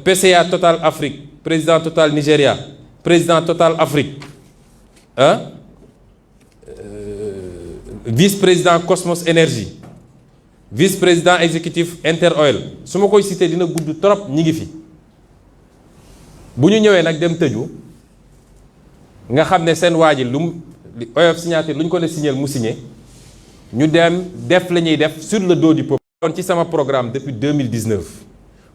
PCA Total Afrique président Total Nigeria président Total Afrique vice-président Cosmos Energy vice-président exécutif Inter Oil su ma koy cité dina gudd trop ñi ngi fi bu ñu ñëwee nag dem tëju nga xam ne seen waa ji lu li oyof signature lu ñu ko ne signé mu signé ñu dem def la ñuy def sur le dos du peuple. kon ci sama programme depuis 2019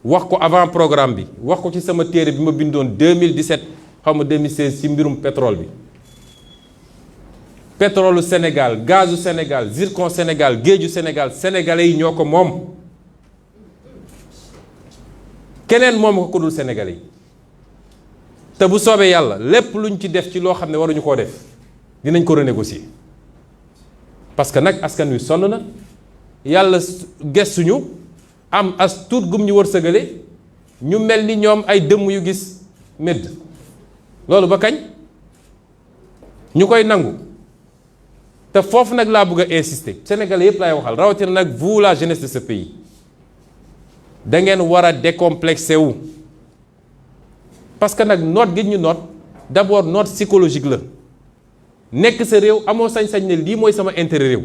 wax ko avant programme bi wax ko ci sama téere bi ma bindoon 2017 xaw ma 2016 ci mbirum pétrole bi pétrole Sénégal gazu Sénégal zircon Sénégal géeju Sénégal sénégalais yi ñoo ko moom keneen moom ko dul sénégalais yi te bu soobee yàlla lépp luñ ci def ci loo xam ne waruñu koo def dinañ ko renégocier parce que nag askan wi sonn na yàlla gestuñu am as tuut gum ñu wërsëgale ñu mel ni ñoom ay dëmm yu gis médd loolu ba kañ ñu koy nangu te foofu nag laa bëgg a insister sénégalais yépp laay waxal rawatina nag vous la jeunesse de ce pays da ngeen war a décomplexé wu parce que nag noot gi ñu noot d'abord noot psychologique la nekk sa réew amoo sañ-sañ ne lii mooy sama intérêt réew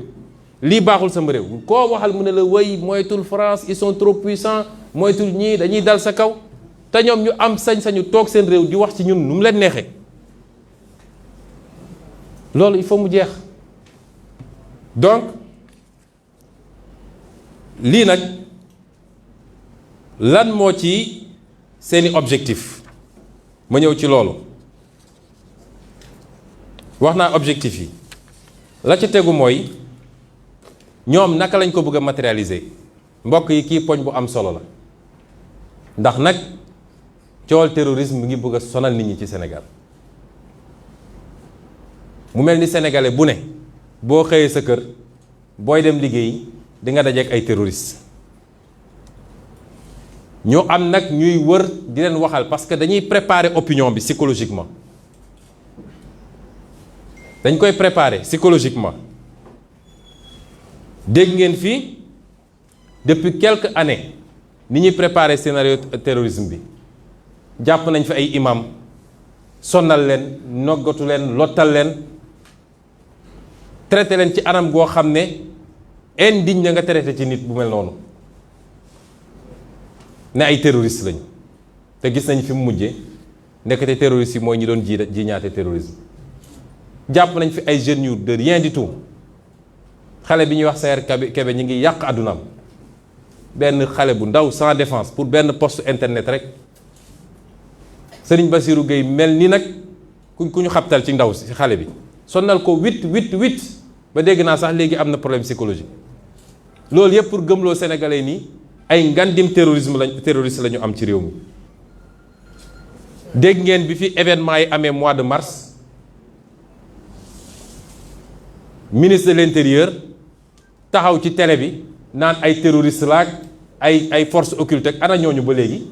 lii baaxul sama réew koo waxal mu ne la way moytul France ils sont trop puissants moytul ñii dañuy dal sa kaw te ñoom ñu am sañ-sañu toog seen réew di wax ci ñun nu mu leen neexee loolu il faut mu jeex donc lii nag lan moo ci seeni objectif ma ñëw ci loolu wax naa objectif yi la ci tegu mooy ñoom naka lañ ko bëgg a matérialiser mbokk yi kii poñ bu am solo la ndax nag coowal terrorisme mu ngi bëgg a sonal nit ñi ci Sénégal mu mel ni sénégalais bu ne boo xëyee sa kër booy dem liggéey di nga dajeek ay terroristes ñu am nag ñuy wër di leen waxal parce que dañuy préparer opinion bi psychologiquement dañ koy préparer psychologiquement dégg ngeen fii depuis quelques années ni ñuy préparer scénario terrorisme bi jàpp nañ fi ay imam sonnal leen noggatu leen lottal leen traité leen ci anam goo xam ne indigne na nga traité ci nit bu mel noonu ne ay terroristes lañu te gis nañ fi mu mujjee ndekete terroristes yi mooy ñi doon ji ñaate terrorisme jàpp nañ fi ay jeunes yu de rien du tout xale bi ñuy wax Sayer Kébé ñi ngi yàq àddunaam benn xale bu ndaw sans défense pour benn poste internet rek Serigne Bassirou Gueye mel ni nag ku ñu xabtal ci ndaw si xale bi sonnal ko 8 ba dégg naa sax léegi am na problème psychologique loolu yëpp pour gëmloo sénégalais nii ay ngandim terroriste la ñu am ci réew mi dégg ngeen bi fi événement yi amee mois de mars ministre de l'intérieur taxaw ci télé bi naan ay terroriste laak ay force occulte ak ana ñooñu ba léegi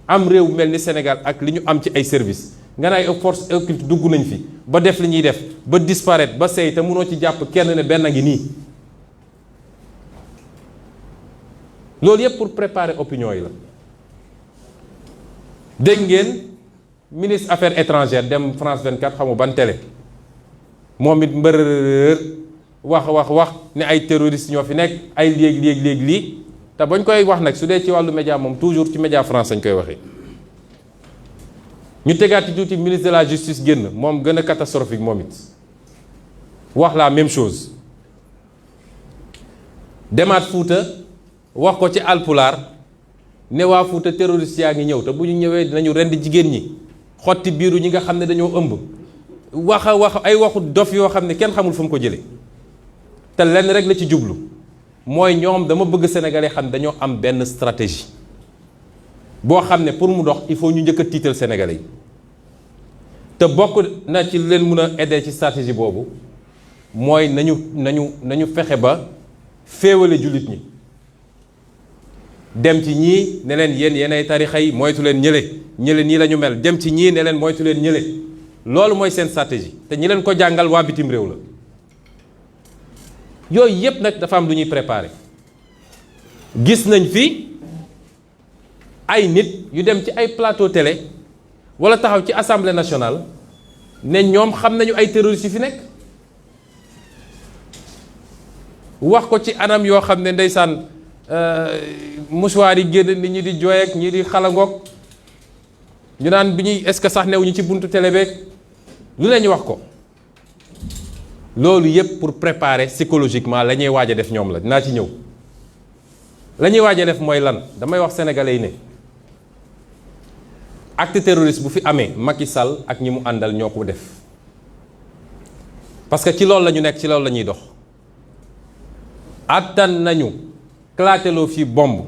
am réew mel ni Sénégal ak li ñu am ci ay service nga ne ay force occulte dugg nañ fi ba def li ñuy def ba disparaître ba sey te mënoo ci jàpp kenn ne benn ngi nii loolu yëpp pour préparer opinion yi la. dégg ngeen ministre affaires étrangères dem France 24 xamu ban télé moom it mbërër wax ne ay terroristes ñoo fi nekk ay léegi lii te bañ koy wax nag su dee ci wàllu média moom toujours ci média France lañ koy waxee. ñu tegaat ci tuuti ministre de la justice génn moom gën a catastrophique moom it wax la même chose demaat Fuuta wax ko ci alpulaar ne waa Fuuta terroriste yaa ngi ñëw te bu ñu ñëwee dinañu rend jigéen ñi xotti biiru ñi nga xam ne dañoo ëmb wax ay waxu dof yoo xam ne kenn xamul fu mu ko jëlee te lenn rek la ci jublu mooy ñoom dama bëgg sénégalais xam ne dañoo am benn stratégie boo xam ne pour mu dox il faut ñu njëkk a tiital sénégalais yi te bokk na ci leen mun a aider ci stratégie boobu mooy nañu fexe ba féewale jullit ñi dem ci ñii ne leen yéenay tarixa yi moytu leen ñële nii la ñu mel dem ci ñii ne leen moytu leen ñële loolu mooy seen stratégie te ñi leen ko jàngal waa bitim réew la yooyu yépp nag dafa am lu ñuy préparer gis nañ fi ay nit yu dem ci ay plateau télé wala taxaw ci assemblée nationale ne ñoom xam nañu ay terroristes yu fi nekk wax ko ci anam yoo xam ne ndeysaan mouchoir yi génn nit ñi di jooy ak ñi di xalangoog ñu naan bi ñuy est-ce que sax newuñu ci buntu télé beeg lu ne ñu wax ko loolu yépp pour préparer psychologiquement la ñuy waaj a def ñoom la dinaa ci ñëw la ñuy waaj a def mooy lan damay wax sénégalais yi ne acte terroriste bu fi amee Macky Sall ak ñi mu àndal ñoo ko def parce que ci loolu la ñu nekk ci loolu la ñuy dox attan nañu clateloo fi bombe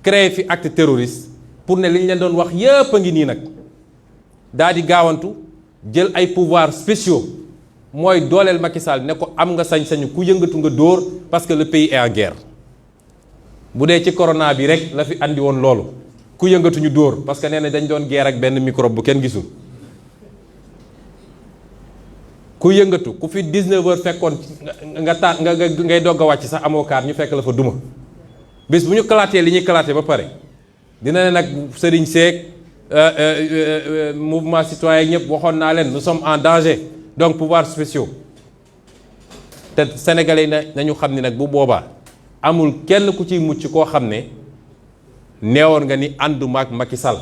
créer fi acte terroriste pour ne li ñu leen doon wax yépp a ngi nii nag daal di gaawantu jël ay pouvoirs spéciaux mooy dooleel Macky Sall ne ko am nga sañ-sañu ku yëngatu nga dóor parce que le pays est en guerre bu dee ci corona bi rek la fi andi woon loolu ku yëngatuñu dóor parce que nee na dañ doon guerre ak benn microbe bu kenn gisul ku yëngatu ku fi 19 heures fekkoon nga ngay dogg a wàcc sax amoo kaar ñu fekk la fa duma bis bu ñu kalaatee li ñuy kalaatee ba pare dina ne nag sëriñ seeg mouvement citoyen ñëpp waxoon naa leen nous sommes en danger donc pouvoirs spéciaux te sénégalais nañu xam ni nag bu boobaa amul kenn ku ciy mucc koo xam ne neewoon nga ni ànduma ak Macky Sall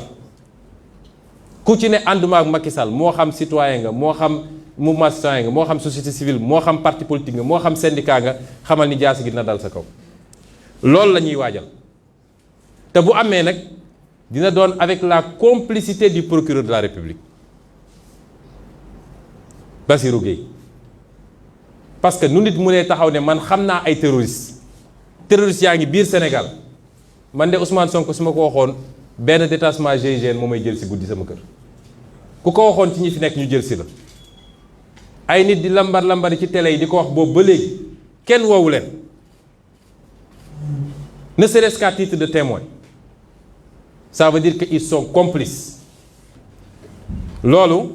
ku ci ne ànduma ak Macky Sall moo xam citoyen nga moo xam mouvement citoyen nga moo xam société civile moo xam parti politique nga moo xam syndicat nga xamal ni jaasi gi dina dal sa kaw loolu la ñuy waajal te bu amee nag dina doon avec la complicité du procureur de la République Bassirou Gueye parce que nu nit mu ne taxaw ne man xam naa ay terroristes yaa ngi biir Sénégal man de Ousmane Sonko su ma ko waxoon benn détachement GIGN moo may jël si guddi sama kër ku ko waxoon ci ñi fi nekk ñu jël si la ay nit di lambari ci télé yi di ko wax boobu ba léegi kenn woowu leen ne serait-ce qu'à titre de témoin ça veut dire que ils sont complices loolu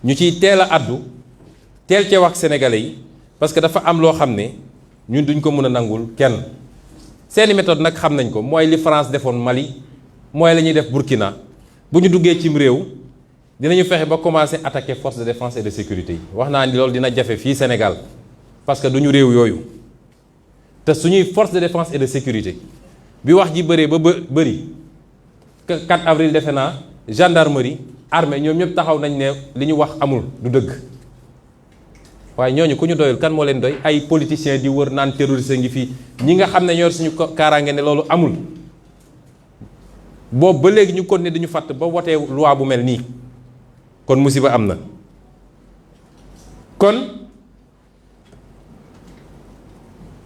ñu ciy teel a addu teel cee wax sénégalais yi parce que dafa am loo xam ne ñun duñ ko mën a nangul kenn seeni méthode nag xam nañ ko mooy li France defoon Mali mooy la ñuy def Burkina bu ñu duggee cim réew dinañu fexe ba commencer attaquer force de défense et de sécurité yi wax naa ni loolu dina jafe fii Sénégal parce que duñu réew yooyu te suñuy force de défense et de sécurité bi wax ji bëree ba bëri 4 avril defe naa gendarmerie armée ñoom ñëpp taxaw nañ ne li ñu wax amul du dëgg waaye ñooñu ku ñu doyul kan moo leen doy ay politiciens di wër naan terroriste ngi fii ñi nga xam ne ñoo suñu kaaraange ne loolu amul boobu ba léegi ñu continuer dañu fàtt ba wotee loi bu mel nii kon musiba am na kon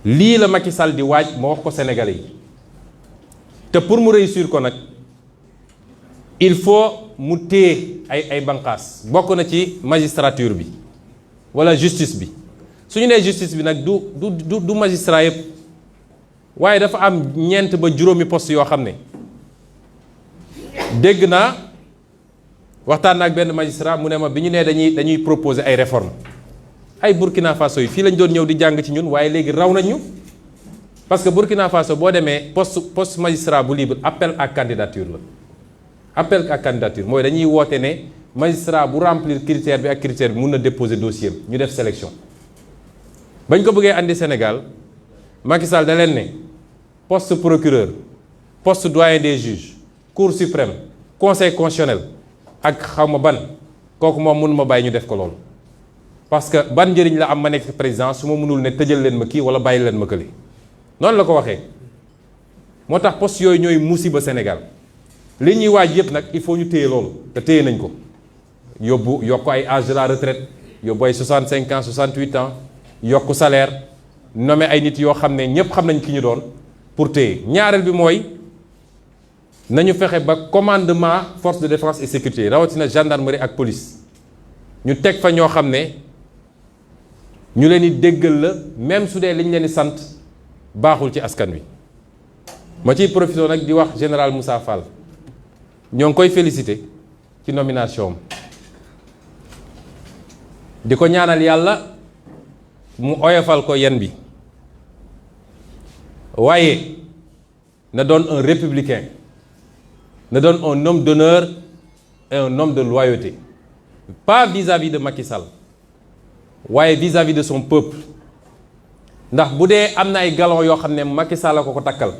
lii la Macky Sall di waaj ma wax ko Sénégalais yi te pour mu réussir ko nag il faut mu téye ay banqaas bokk na ci magistrature bi wala justice bi su ñu nee justice bi nag du magistrat yëpp waaye dafa am ñeent ba juróomi poste yoo xam ne dégg naa waxtaan ak benn magistrat mu ne ma bi ñu nee dañuy proposer ay réformes ay Burkina Faso yi fii lañ doon ñëw di jàng ci ñun waaye léegi raw nañ ñu parce que Burkina Faso boo demee poste magistrat bu libre appel à candidature la appel à candidature mooy dañuy woote ne magistrat bu remplir critère bi ak critère bi mun na déposer dossier ñu def sélection bañ ko bëggee andi Sénégal Macky Sall da leen ne poste procureur poste doyen des juges cour suprême conseil constitutionnel ak xaw ma ban kooku moom mënu ma bàyyi ñu def ko loolu parce que ban njëriñ la am ma nekk président su ma mënul ne tëjal leen ma kii wala bàyyi leen ma kële noonu la ko waxee moo tax poste yooyu ñooy musiba Sénégal li ñuy waaj yëpp nag il faut ñu téye loolu te téye nañ ko yokk ay âge de la retraite yóbbu ay 65 ans 68 ans yokk salaire nommé ay nit yoo xam ne ñëpp xam nañ ki ñu doon pour téye ñaareel bi mooy nañu fexe ba commandement force de défense et sécurité rawatina gendarmerie ak police ñu teg fa ñoo xam ne ñu leen di déggal la même su dee li ñu leen di sant baaxul ci askan wi. ma ciy profité nag di wax général Moussa Fall ñoo ngi koy félicité ci nomination am di ko ñaanal yàlla mu oyofal ko yen bi waaye na doon un républicain na doon un homme d'honneur et un homme de loyauté pas vis-à-vis de Macky Sall waaye vis-à-vis de son peuple ndax bu dee am na ay galon yoo xam ne Macky Sall ko takkal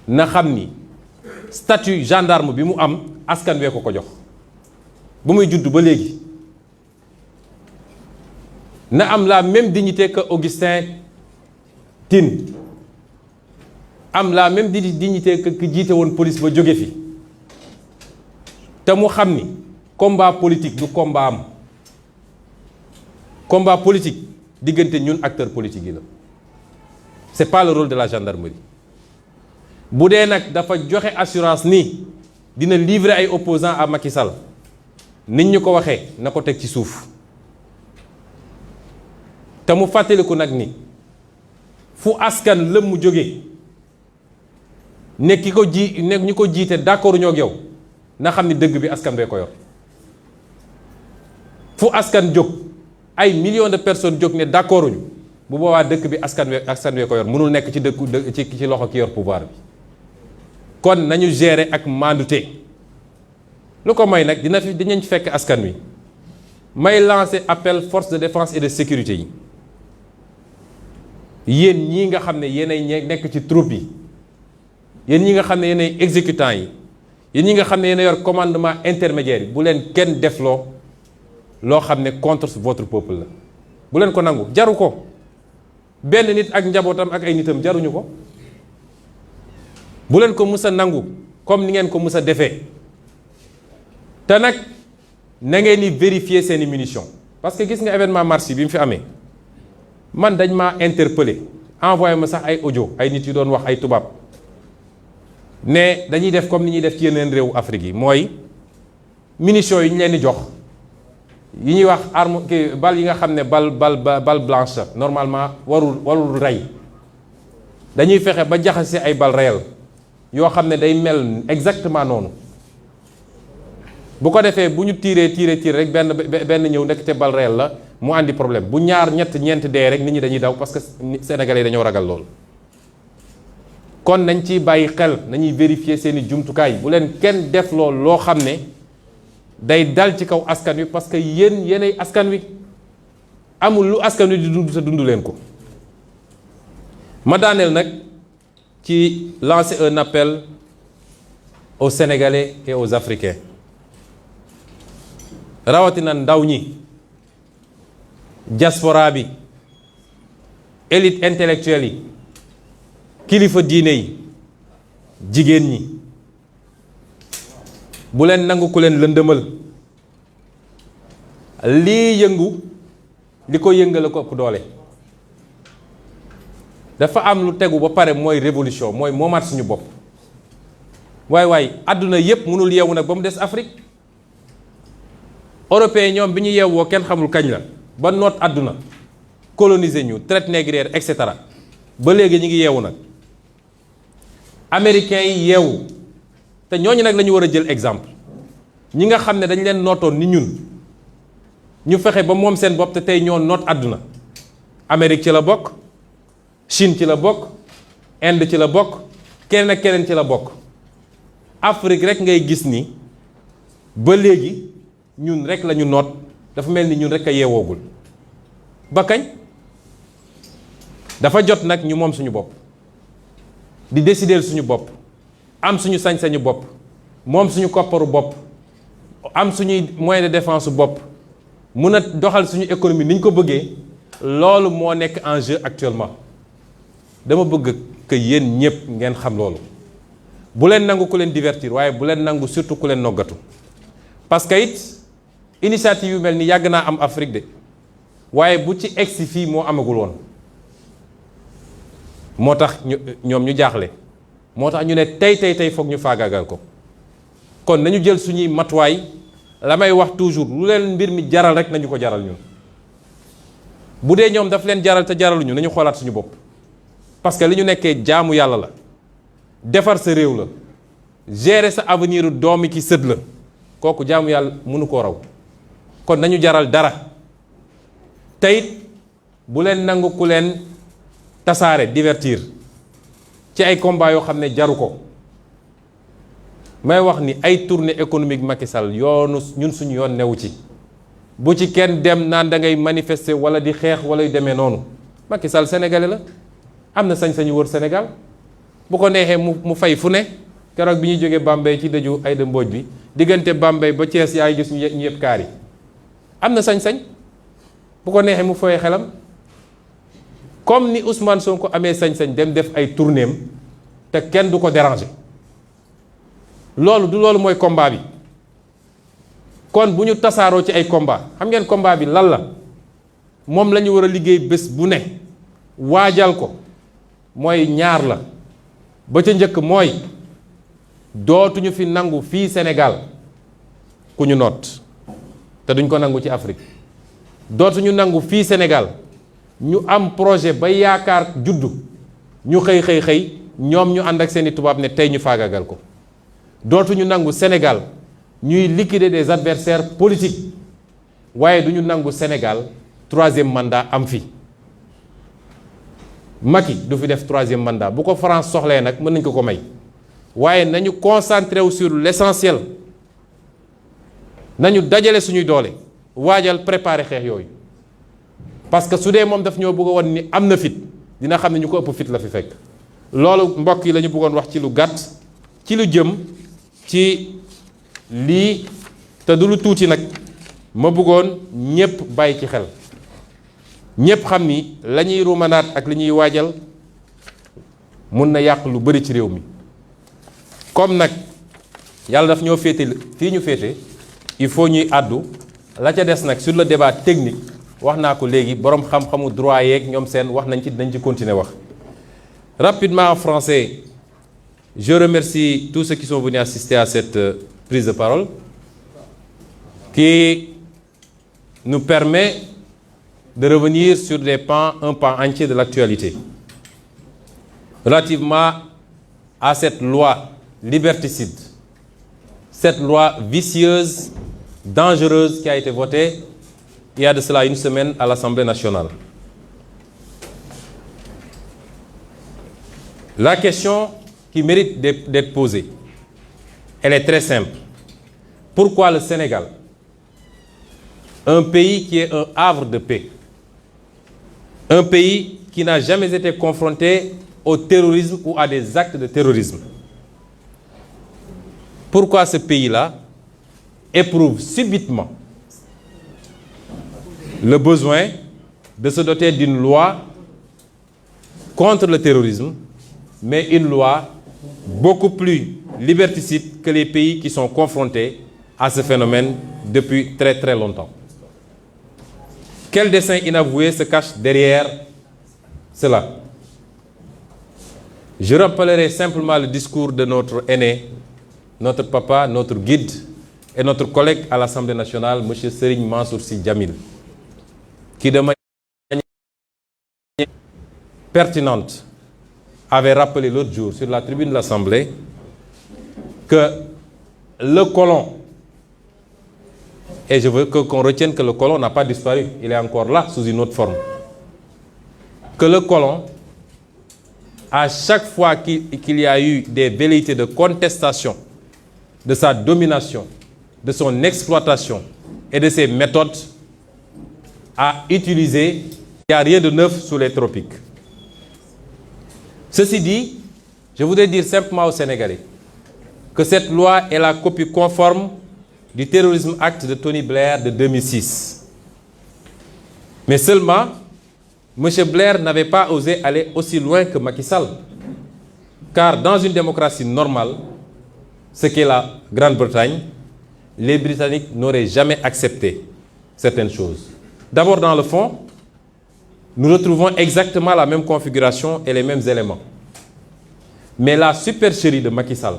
na xam ni statut gendarme bi mu am askan wee ko jox bu muy judd ba léegi na am la même dignité que Augustin Tine am la même dignité que ki jiite woon police ba jóge fi te mu xam ni combat politique du combat am combat politique diggante ñun acteurs politiques yi la c'est pas le rôle de la gendarmerie bu dee nag dafa joxe assurance ni dina livrer ay opposants à Macky Sall nit ñu ko waxee na ko teg ci suuf te mu fàttaliku nag ni fu askan lëm mu jógee nekk ñu ko jiite d'accord ñoo ak yow na xam ni dëgg bi askan bee ko yor fu askan jóg ay millions de personnes jóg ne d'accord ñu bu boobaa dëkk bi askan wee ko yor mënul nekk ci loxo ki yor pouvoir bi kon nañu gérer ak mandute lu ko may nag dinañ fekk askan wi may lancer appel force de défense et de sécurité yi yéen ñii nga xam ne yéenay nekk ci troupe yi yéen ñi nga xam ne yéenay exécutants yi yéen ñi nga xam ne yéen yor commandement intermédiaire yi bu leen kenn defloo loo xam ne contre votre peuple la bu leen ko nangu jaru ko benn nit ak njabootam ak ay nitam jaruñu ko bu leen ko mus a nangu comme ni ngeen ko mus a defee te nag na ngeen di vérifier seeni munitions parce que gis nga événement mars bi mu fi amee man dañ maa interpellé envoyé ma sax ay audio ay nit yu doon wax ay tubaab ne dañuy def comme ni ñuy def ci yeneen réewu Afrique yi mooy munitions yi ñu leen di jox yi ñuy wax arme bal yi nga xam ne bal blanche la normalement warul rey dañuy fexe ba jaxase ay bal réel yoo xam ne day mel exactement noonu bu ko defee bu ñu tiiree rek benn ñëw nekk te bal réel la mu àndi problème bu ñaar ñeent dee rek nit ñi dañuy daw parce que sénégalais yi dañoo ragal loolu kon nañ ciy bàyyi xel nañuy vérifier seeni jumtukaay bu leen kenn def loolu loo xam ne day dal ci kaw askan wi parce que yéenay askan wi amul lu askan wi di dund te dund leen ko ma daaneel nag ci lancer un appel aux Sénégalais et aux Africains rawatina ndaw ñi diaspora bi élite intellectuelle yi kilifa diine yi jigéen ñi bu leen nangu ku leen lëndëmal lii yëngu li ko yëngale ko ëpp doole dafa am lu tegu ba pare mooy révolution mooy moomaat suñu bopp waay àdduna yépp mënul yeewu nag ba mu des Afrique européen ñoom bi ñu yeewoo kenn xamul kañ la ba noot àdduna coloniser ñu traite négrière et cetera ba léegi ñu ngi yeewu nag américains yi yeewu te ñooñu nag la ñu war a jël exemple ñi nga xam ne dañ leen nootoon ni ñun ñu fexe ba moom seen bopp te tey ñoo noot àdduna Amérique ci la bokk Chine ci la bokk Inde ci la bokk keneen ak keneen ci la bokk Afrique rek ngay gis ni ba léegi ñun rek la ñu noot dafa mel ni ñun rek a yeewoogul ba kañ dafa jot nag ñu moom suñu bopp di décider suñu bopp am suñu sañ-sañu bopp moom suñu kopparu bopp am suñuy moyen de défense bopp mun a doxal suñu économie ni ñu ko bëggee loolu moo nekk en jeu actuellement dama bëgg que yéen ñëpp ngeen xam loolu bu leen nangu ku leen divertir waaye bu leen nangu surtout ku leen noggatu parce que it initiative yu mel ni yàgg naa am Afrique de waaye bu ci egsi fii moo amagul woon moo tax ñoom ñu jaaxle moo tax ñu ne tey foog ñu faagaagal ko kon nañu jël suñuy matuwaay la may wax toujours lu leen mbir mi jaral rek nañu ko jaral ñun bu dee ñoom daf leen jaral te jaraluñu nañu xoolaat suñu bopp parce que li ñu nekkee jaamu yàlla la defar sa réew la gérer sa avenir doomi ki sët la kooku jaamu yàlla mënu koo raw kon nañu jaral dara teyit bu leen nangu ku leen tasaare divertir ci ay combat yoo xam ne jaru ko may wax ni ay tournée économique Macky Sall yoonu ñun suñu yoon newu ci bu ci kenn dem naan da ngay manifester wala di xeex wala yu demee noonu Macky Sall sénégalais la am na sañ-sañu wër Sénégal bu ko neexee mu fay fu ne keroog bi ñuy jógee Bambey ci dëju Aïda Mbodj bi diggante Bambey ba Thiès yaa ngi gis ñu yëpp kaar yi am na sañ-sañ bu ko neexee mu fooyee xelam comme ni Ousmane Sonko amee sañ-sañ dem def ay tournéem te kenn du ko déranger loolu du loolu mooy combat bi kon bu ñu tasaaroo ci ay combat xam ngeen combat bi lan la moom la ñu war a liggéey bés bu ne waajal ko mooy ñaar la ba ca njëkk mooy dootuñu fi nangu fii Sénégal ku ñu noot te duñ ko nangu ci Afrique dootuñu nangu fii Sénégal ñu am projet ba yaakaar juddu ñu xëy ñoom ñu ànd ak seeni tubaab ne tey ñu faagagal ko dootuñu nangu Sénégal ñuy liquider des adversaires politiques waaye duñu nangu Sénégal troisième mandat am fi Macky du fi def troisième mandat bu ko France soxlee nag mën nañ ko may waaye nañu concentré wu sur l'essentiel nañu dajale suñuy doole waajal préparer xeex yooyu parce que su dee moom daf ñoo bëgg a won ni am na fit dina xam ne ñu ko ëpp fit la fi fekk loolu mbokk yi la ñu bëggoon wax ci lu gàtt ci lu jëm ci lii te du lu tuuti nag ma bëggoon ñépp bàyyi ci xel ñépp xam ni la ñuy rumanaat ak li ñuy waajal mun na yàq lu bari ci réew mi comme nag yàlla daf ñoo féete fii ñu féete il faut ñuy àddu la ca des nag sur le débat technique wax naa ko léegi boroom xam-xamu droit yeeg ñoom seen wax nañ ci dinañ ci continuer wax rapidement en français. Je remercie tous ceux qui sont venus assister à cette prise de parole qui nous permet de revenir sur un pan entier de l'actualité relativement à cette loi liberticide, cette loi vicieuse, dangereuse qui a été votée il y a de cela une semaine à l'Assemblée nationale. La question qui mérite d'être posée, elle est très simple. Pourquoi le Sénégal, un pays qui est un havre de paix, un pays qui n'a jamais été confronté au terrorisme ou à des actes de terrorisme, pourquoi ce pays-là éprouve subitement le besoin de se doter d'une loi contre le terrorisme, mais une loi beaucoup plus liberticide que les pays qui sont confrontés à ce phénomène depuis très très longtemps. Quel dessein inavoué se cache derrière cela? Je rappellerai simplement le discours de notre aîné, notre papa, notre guide et notre collègue à l'Assemblée nationale, M. Serigne Mansour Sy Djamil, qui de manière pertinente avait rappelé l'autre jour sur la tribune de l'Assemblée que le colon, et je veux qu'on retienne que le colon n'a pas disparu, il est encore là sous une autre forme, que le colon, à chaque fois qu'il y a eu des velléités de contestation de sa domination, de son exploitation et de ses méthodes, a utilisé, il n'y a rien de neuf sous les tropiques. Ceci dit, je voudrais dire simplement aux Sénégalais que cette loi est la copie conforme du Terrorism Act de Tony Blair de 2006. Mais seulement, M. Blair n'avait pas osé aller aussi loin que Macky Sall. Car dans une démocratie normale, ce qu'est la Grande-Bretagne, les Britanniques n'auraient jamais accepté certaines choses. D'abord, dans le fond, nous retrouvons exactement la même configuration et les mêmes éléments. Mais la supercherie de Macky Sall,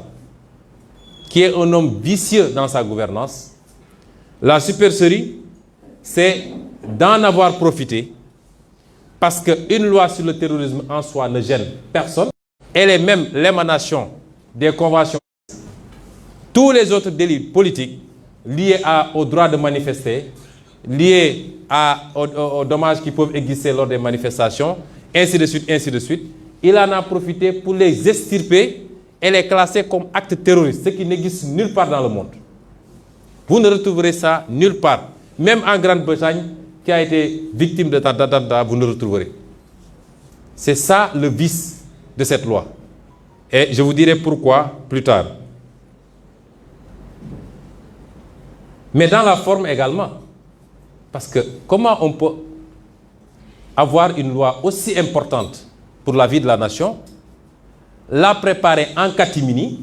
qui est un homme vicieux dans sa gouvernance, la supercherie, c'est d'en avoir profité parce qu'une loi sur le terrorisme en soi ne gêne personne. Elle est même l'émanation des conventions. Tous les autres délits politiques liés au droit de manifester, liés aux dommages qui peuvent exister lors des manifestations, ainsi de suite, ainsi de suite. Il en a profité pour les extirper et les classer comme actes terroristes, ce qui n'existe nulle part dans le monde. Vous ne retrouverez ça nulle part. Même en Grande-Bretagne, qui a été victime de d'attentats, vous ne retrouverez. C'est ça le vice de cette loi. Et je vous dirai pourquoi plus tard. Mais dans la forme également. Parce que comment on peut avoir une loi aussi importante pour la vie de la nation, la préparer en catimini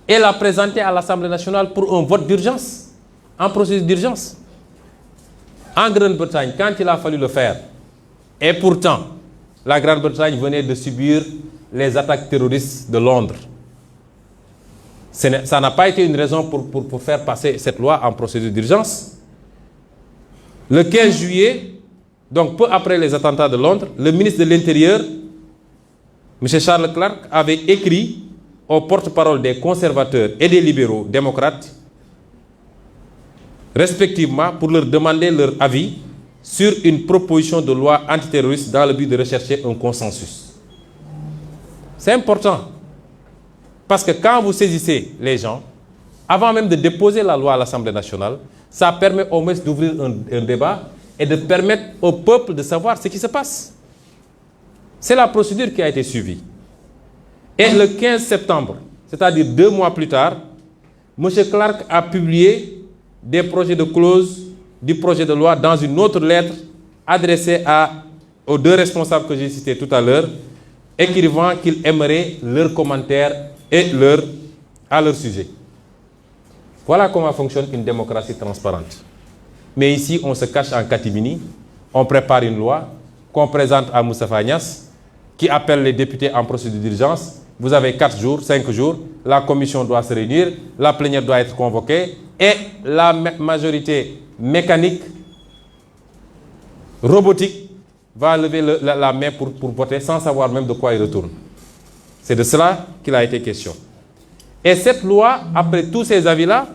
et la présenter à l'Assemblée nationale pour un vote d'urgence, en procédure d'urgence. En Grande-Bretagne, quand il a fallu le faire, et pourtant, la Grande-Bretagne venait de subir les attaques terroristes de Londres. Ça n'a pas été une raison pour faire passer cette loi en procédure d'urgence. Le 15 juillet, donc peu après les attentats de Londres, le ministre de l'Intérieur, M. Charles Clark, avait écrit au porte-parole des conservateurs et des libéraux démocrates, respectivement, pour leur demander leur avis sur une proposition de loi antiterroriste dans le but de rechercher un consensus. C'est important, parce que quand vous saisissez les gens, avant même de déposer la loi à l'Assemblée nationale, ça permet au moins d'ouvrir un débat et de permettre au peuple de savoir ce qui se passe. C'est la procédure qui a été suivie. Et le 15 septembre, c'est-à-dire 2 mois plus tard, M. Clark a publié des projets de clause du projet de loi dans une autre lettre adressée aux 2 responsables que j'ai cités tout à l'heure, écrivant qu'il aimerait leurs commentaires et à leur sujet. Voilà comment fonctionne une démocratie transparente. Mais ici, on se cache en catimini, on prépare une loi qu'on présente à Moustapha Niasse, qui appelle les députés en procédure d'urgence. Vous avez 4 jours, 5 jours, la commission doit se réunir, la plénière doit être convoquée, et la majorité mécanique, robotique, va lever la main pour voter sans savoir même de quoi il retourne. C'est de cela qu'il a été question. Et cette loi, après tous ces avis-là,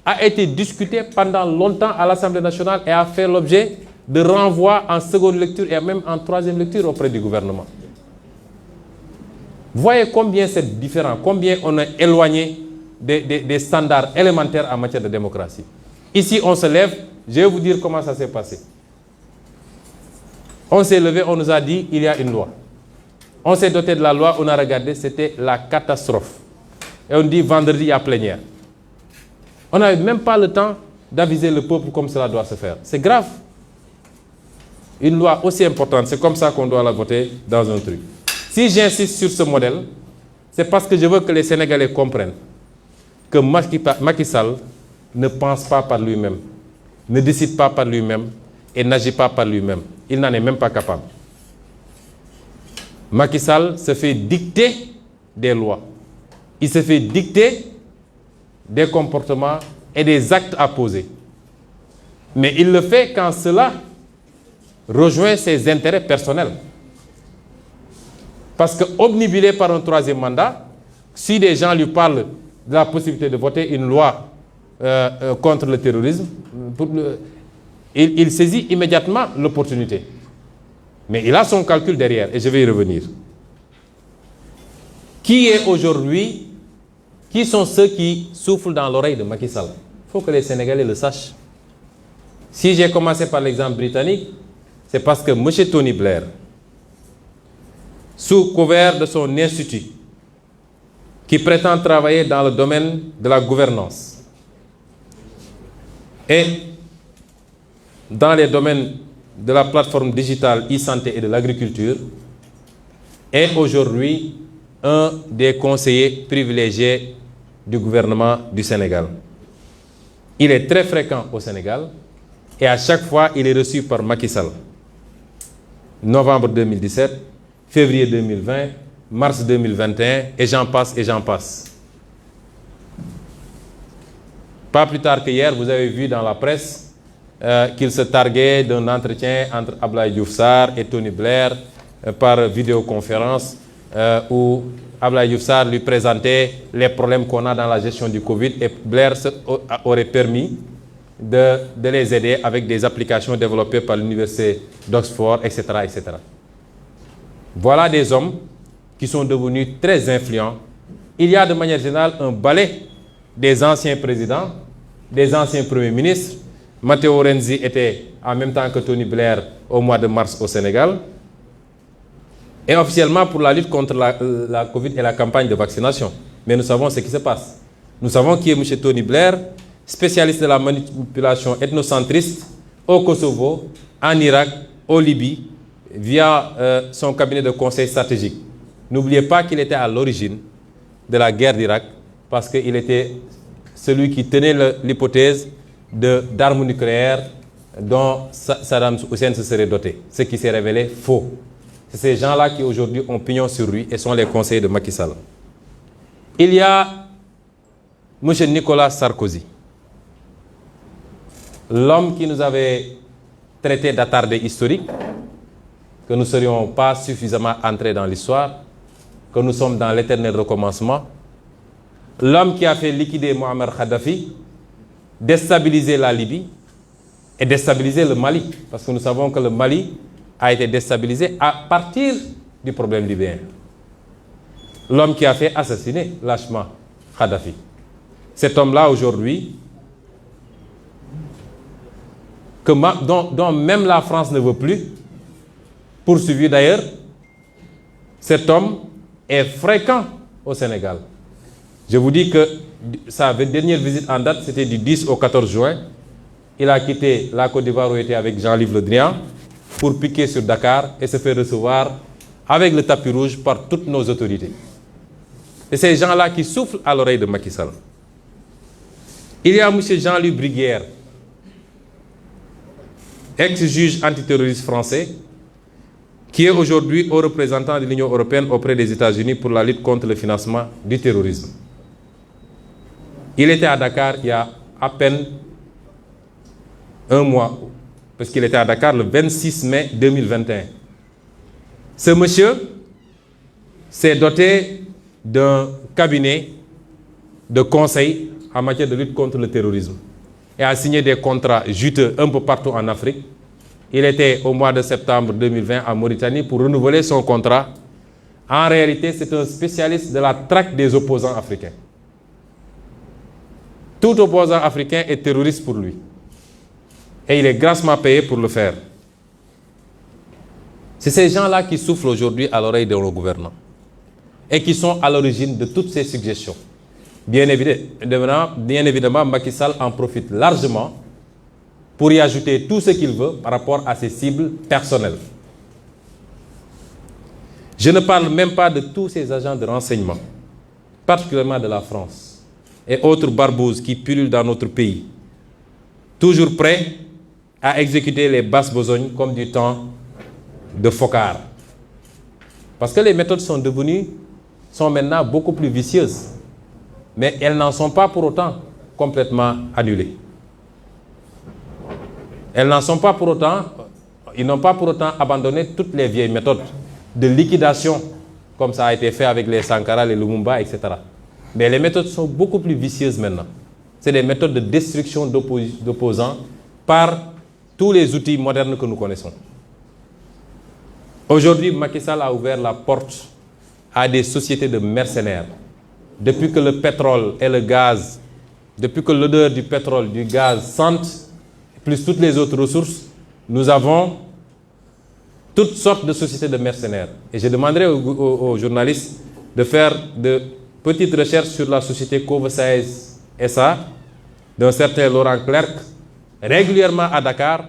a été discutée pendant longtemps à l'Assemblée nationale et a fait l'objet de renvois en seconde lecture et même en troisième lecture auprès du gouvernement. Voyez combien c'est différent, combien on est éloigné des standards élémentaires en matière de démocratie. Ici, on se lève, je vais vous dire comment ça s'est passé. On s'est levé, on nous a dit il y a une loi. On s'est doté de la loi, on a regardé, c'était la catastrophe. Et on dit vendredi, il y a plénière. On n'avait même pas le temps d'aviser le peuple comme cela doit se faire. C'est grave. Une loi aussi importante, c'est comme ça qu'on doit la voter dans un truc. Si j'insiste sur ce modèle, c'est parce que je veux que les Sénégalais comprennent que Macky Sall ne pense pas par lui-même, ne décide pas par lui-même et n'agit pas par lui-même. Il n'en est même pas capable. Macky Sall se fait dicter des lois. Il se fait dicter des comportements et des actes à poser. Mais il le fait quand cela rejoint ses intérêts personnels. Parce que obnubilé par un troisième mandat, si des gens lui parlent de la possibilité de voter une loi contre le terrorisme, il saisit immédiatement l'opportunité. Mais il a son calcul derrière, et je vais y revenir. Qui sont ceux qui soufflent dans l'oreille de Macky Sall? Il faut que les Sénégalais le sachent. Si j'ai commencé par l'exemple britannique, c'est parce que M. Tony Blair, sous couvert de son institut, qui prétend travailler dans le domaine de la gouvernance et dans les domaines de la plateforme digitale e-santé et de l'agriculture, est aujourd'hui un des conseillers privilégiés du gouvernement du Sénégal. Il est très fréquent au Sénégal et à chaque fois, il est reçu par Macky Sall. Novembre 2017, février 2020, mars 2021, et j'en passe et j'en passe. Pas plus tard qu'hier, vous avez vu dans la presse qu'il se targuait d'un entretien entre Abdoulaye Diouf Sarr et Tony Blair par vidéoconférence où Abdoulaye Diouf Sarr lui présentait les problèmes qu'on a dans la gestion du Covid et Blair aurait permis de les aider avec des applications développées par l'université d'Oxford, etc., etc. Voilà des hommes qui sont devenus très influents. Il y a de manière générale un balai des anciens présidents, des anciens premiers ministres. Matteo Renzi était en même temps que Tony Blair au mois de mars au Sénégal. Et officiellement pour la lutte contre la Covid et la campagne de vaccination. Mais nous savons ce qui se passe. Nous savons qui est M. Tony Blair, spécialiste de la manipulation ethnocentriste au Kosovo, en Irak, au Libye, via son cabinet de conseil stratégique. N'oubliez pas qu'il était à l'origine de la guerre d'Irak parce qu'il était celui qui tenait l'hypothèse d'armes nucléaires dont Saddam Hussein se serait doté, ce qui s'est révélé faux. C'est ces gens-là qui aujourd'hui ont pignon sur lui et sont les conseillers de Macky Sall. Il y a M. Nicolas Sarkozy, l'homme qui nous avait traité d'attardé historique, que nous ne serions pas suffisamment entrés dans l'histoire, que nous sommes dans l'éternel recommencement, l'homme qui a fait liquider Mohamed Kadhafi, déstabiliser la Libye et déstabiliser le Mali, parce que nous savons que le Mali a été déstabilisé à partir du problème libyen. L'homme qui a fait assassiner lâchement Kadhafi. Cet homme-là aujourd'hui, dont même la France ne veut plus, poursuivi d'ailleurs, cet homme est fréquent au Sénégal. Je vous dis que sa dernière visite en date, c'était du 10 au 14 juin. Il a quitté la Côte d'Ivoire où il était avec Jean-Yves Le Drian pour piquer sur Dakar et se faire recevoir avec le tapis rouge par toutes nos autorités. Et ces gens-là qui soufflent à l'oreille de Macky Sall. Il y a M. Jean-Louis Bruguière, ex-juge antiterroriste français, qui est aujourd'hui haut représentant de l'Union européenne auprès des États-Unis pour la lutte contre le financement du terrorisme. Il était à Dakar il y a à peine un mois, parce qu'il était à Dakar le 26 mai 2021. Ce monsieur s'est doté d'un cabinet de conseil en matière de lutte contre le terrorisme et a signé des contrats juteux un peu partout en Afrique. Il était au mois de septembre 2020 en Mauritanie pour renouveler son contrat. En réalité, c'est un spécialiste de la traque des opposants africains. Tout opposant africain est terroriste pour lui. Et il est grassement payé pour le faire. C'est ces gens-là qui soufflent aujourd'hui à l'oreille de nos gouvernants et qui sont à l'origine de toutes ces suggestions. Bien évidemment, Macky Sall en profite largement pour y ajouter tout ce qu'il veut par rapport à ses cibles personnelles. Je ne parle même pas de tous ces agents de renseignement, particulièrement de la France et autres barbouzes qui pullulent dans notre pays, toujours prêts à exécuter les basses besognes comme du temps de Foccart. Parce que les méthodes sont maintenant beaucoup plus vicieuses, mais elles n'en sont pas pour autant complètement annulées. Elles n'en sont pas pour autant, ils n'ont pas pour autant abandonné toutes les vieilles méthodes de liquidation comme ça a été fait avec les Sankara, les Lumumba, etc. Mais les méthodes sont beaucoup plus vicieuses maintenant. C'est des méthodes de destruction d'opposants par tous les outils modernes que nous connaissons. Aujourd'hui, Macky Sall a ouvert la porte à des sociétés de mercenaires. Depuis que le pétrole et le gaz, depuis que l'odeur du pétrole, du gaz sentent, plus toutes les autres ressources, nous avons toutes sortes de sociétés de mercenaires. Et je demanderai aux journalistes de faire de petites recherches sur la société Covesaez SA, d'un certain Laurent Clerc, régulièrement à Dakar,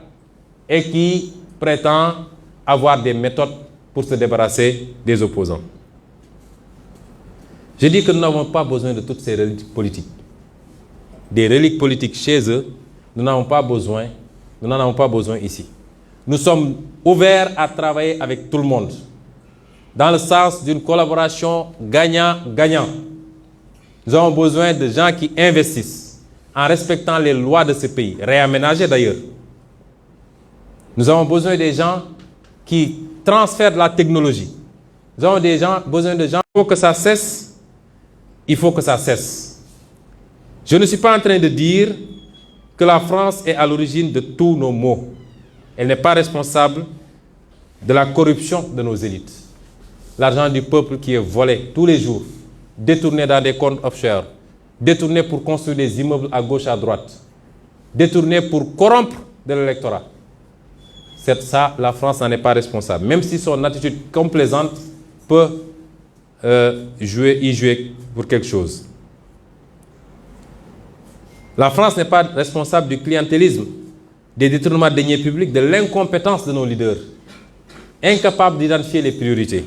et qui prétend avoir des méthodes pour se débarrasser des opposants. Je dis que nous n'avons pas besoin de toutes ces reliques politiques. Des reliques politiques chez eux, nous n'en avons pas besoin ici. Nous sommes ouverts à travailler avec tout le monde, dans le sens d'une collaboration gagnant-gagnant. Nous avons besoin de gens qui investissent en respectant les lois de ce pays, réaménagées d'ailleurs. Nous avons besoin des gens qui transfèrent de la technologie. Nous avons besoin de gens. Il faut que ça cesse. Il faut que ça cesse. Je ne suis pas en train de dire que la France est à l'origine de tous nos maux. Elle n'est pas responsable de la corruption de nos élites. L'argent du peuple qui est volé tous les jours, détourné dans des comptes offshore, détourné pour construire des immeubles à gauche, à droite, détourné pour corrompre de l'électorat. C'est ça, la France n'en est pas responsable. Même si son attitude complaisante peut y jouer pour quelque chose. La France n'est pas responsable du clientélisme, des détournements de deniers publics, de l'incompétence de nos leaders, incapables d'identifier les priorités.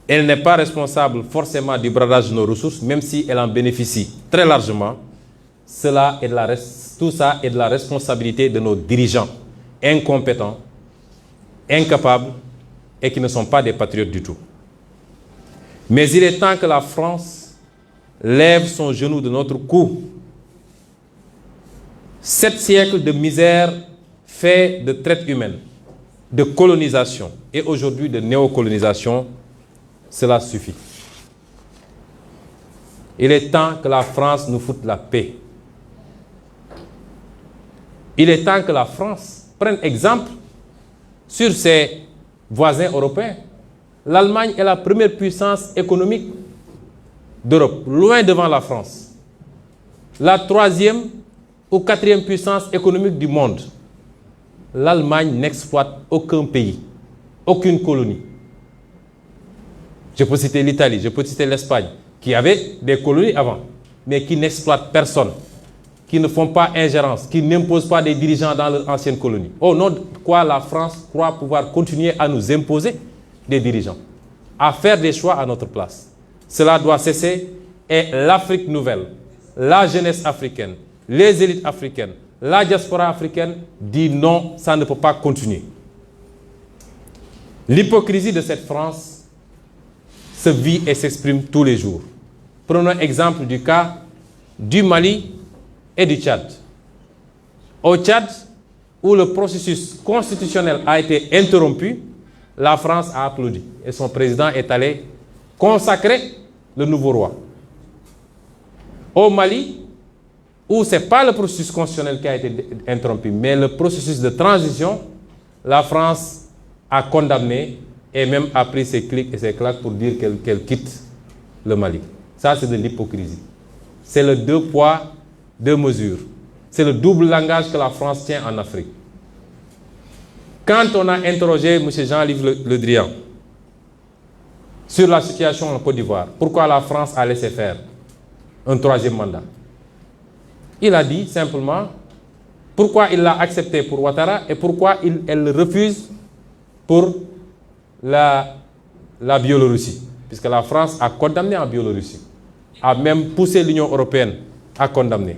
Elle n'est pas responsable forcément du bradage de nos ressources, même si elle en bénéficie très largement. Tout ça est de la responsabilité de nos dirigeants, incompétents, incapables et qui ne sont pas des patriotes du tout. Mais il est temps que la France lève son genou de notre cou. 7 siècles de misère faits de traite humaine, de colonisation et aujourd'hui de néocolonisation, cela suffit. Il est temps que la France nous foute la paix. Il est temps que la France prenne exemple sur ses voisins européens. L'Allemagne est la première puissance économique d'Europe, loin devant la France. La 3e ou 4e puissance économique du monde. L'Allemagne n'exploite aucun pays, aucune colonie. Je peux citer l'Italie, je peux citer l'Espagne, qui avait des colonies avant, mais qui n'exploitent personne, qui ne font pas ingérence, qui n'imposent pas des dirigeants dans leur ancienne colonie. Au nom de quoi la France croit pouvoir continuer à nous imposer des dirigeants, à faire des choix à notre place. Cela doit cesser et l'Afrique nouvelle, la jeunesse africaine, les élites africaines, la diaspora africaine dit non, ça ne peut pas continuer. L'hypocrisie de cette France se vit et s'exprime tous les jours. Prenons exemple du cas du Mali et du Tchad. Au Tchad, où le processus constitutionnel a été interrompu, la France a applaudi et son président est allé consacrer le nouveau roi. Au Mali, où ce n'est pas le processus constitutionnel qui a été interrompu, mais le processus de transition, la France a condamné et même a pris ses clics et ses claques pour dire qu'elle quitte le Mali. Ça, c'est de l'hypocrisie. C'est le 2 poids, 2 mesures. C'est le double langage que la France tient en Afrique. Quand on a interrogé M. Jean-Yves Le Drian sur la situation en Côte d'Ivoire, pourquoi la France a laissé faire un 3e mandat, il a dit simplement pourquoi il l'a accepté pour Ouattara et pourquoi elle le refuse pour la Biélorussie. Puisque la France a condamné en Biélorussie, a même poussé l'Union européenne à condamner.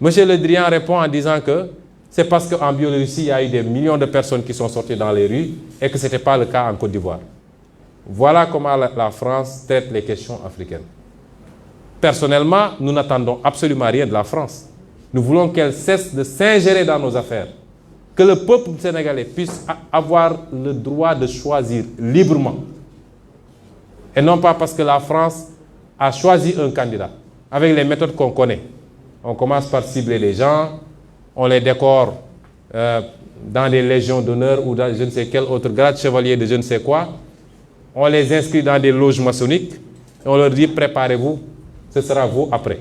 M. Le Drian répond en disant que c'est parce qu'en Biélorussie, il y a eu des millions de personnes qui sont sorties dans les rues et que ce n'était pas le cas en Côte d'Ivoire. Voilà comment la France traite les questions africaines. Personnellement, nous n'attendons absolument rien de la France. Nous voulons qu'elle cesse de s'ingérer dans nos affaires. Que le peuple sénégalais puisse avoir le droit de choisir librement Et non pas parce que la France a choisi un candidat, avec les méthodes qu'on connaît. On commence par cibler les gens, on les décore dans des légions d'honneur ou dans je ne sais quel autre grade, chevalier de je ne sais quoi. On les inscrit dans des loges maçonniques et on leur dit préparez-vous, ce sera vous après.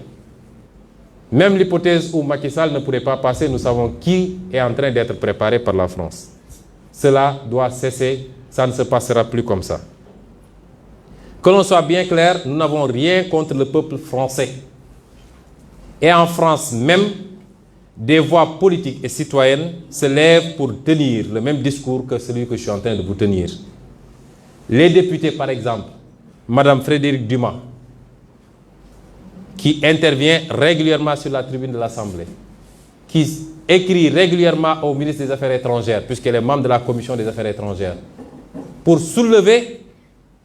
Même l'hypothèse où Macky Sall ne pourrait pas passer, nous savons qui est en train d'être préparé par la France. Cela doit cesser, ça ne se passera plus comme ça. Que l'on soit bien clair, nous n'avons rien contre le peuple français. Et en France même, des voix politiques et citoyennes se lèvent pour tenir le même discours que celui que je suis en train de vous tenir. Les députés, par exemple, Madame Frédérique Dumas, qui intervient régulièrement sur la tribune de l'Assemblée, qui écrit régulièrement au ministre des Affaires étrangères, puisqu'elle est membre de la Commission des Affaires étrangères, pour soulever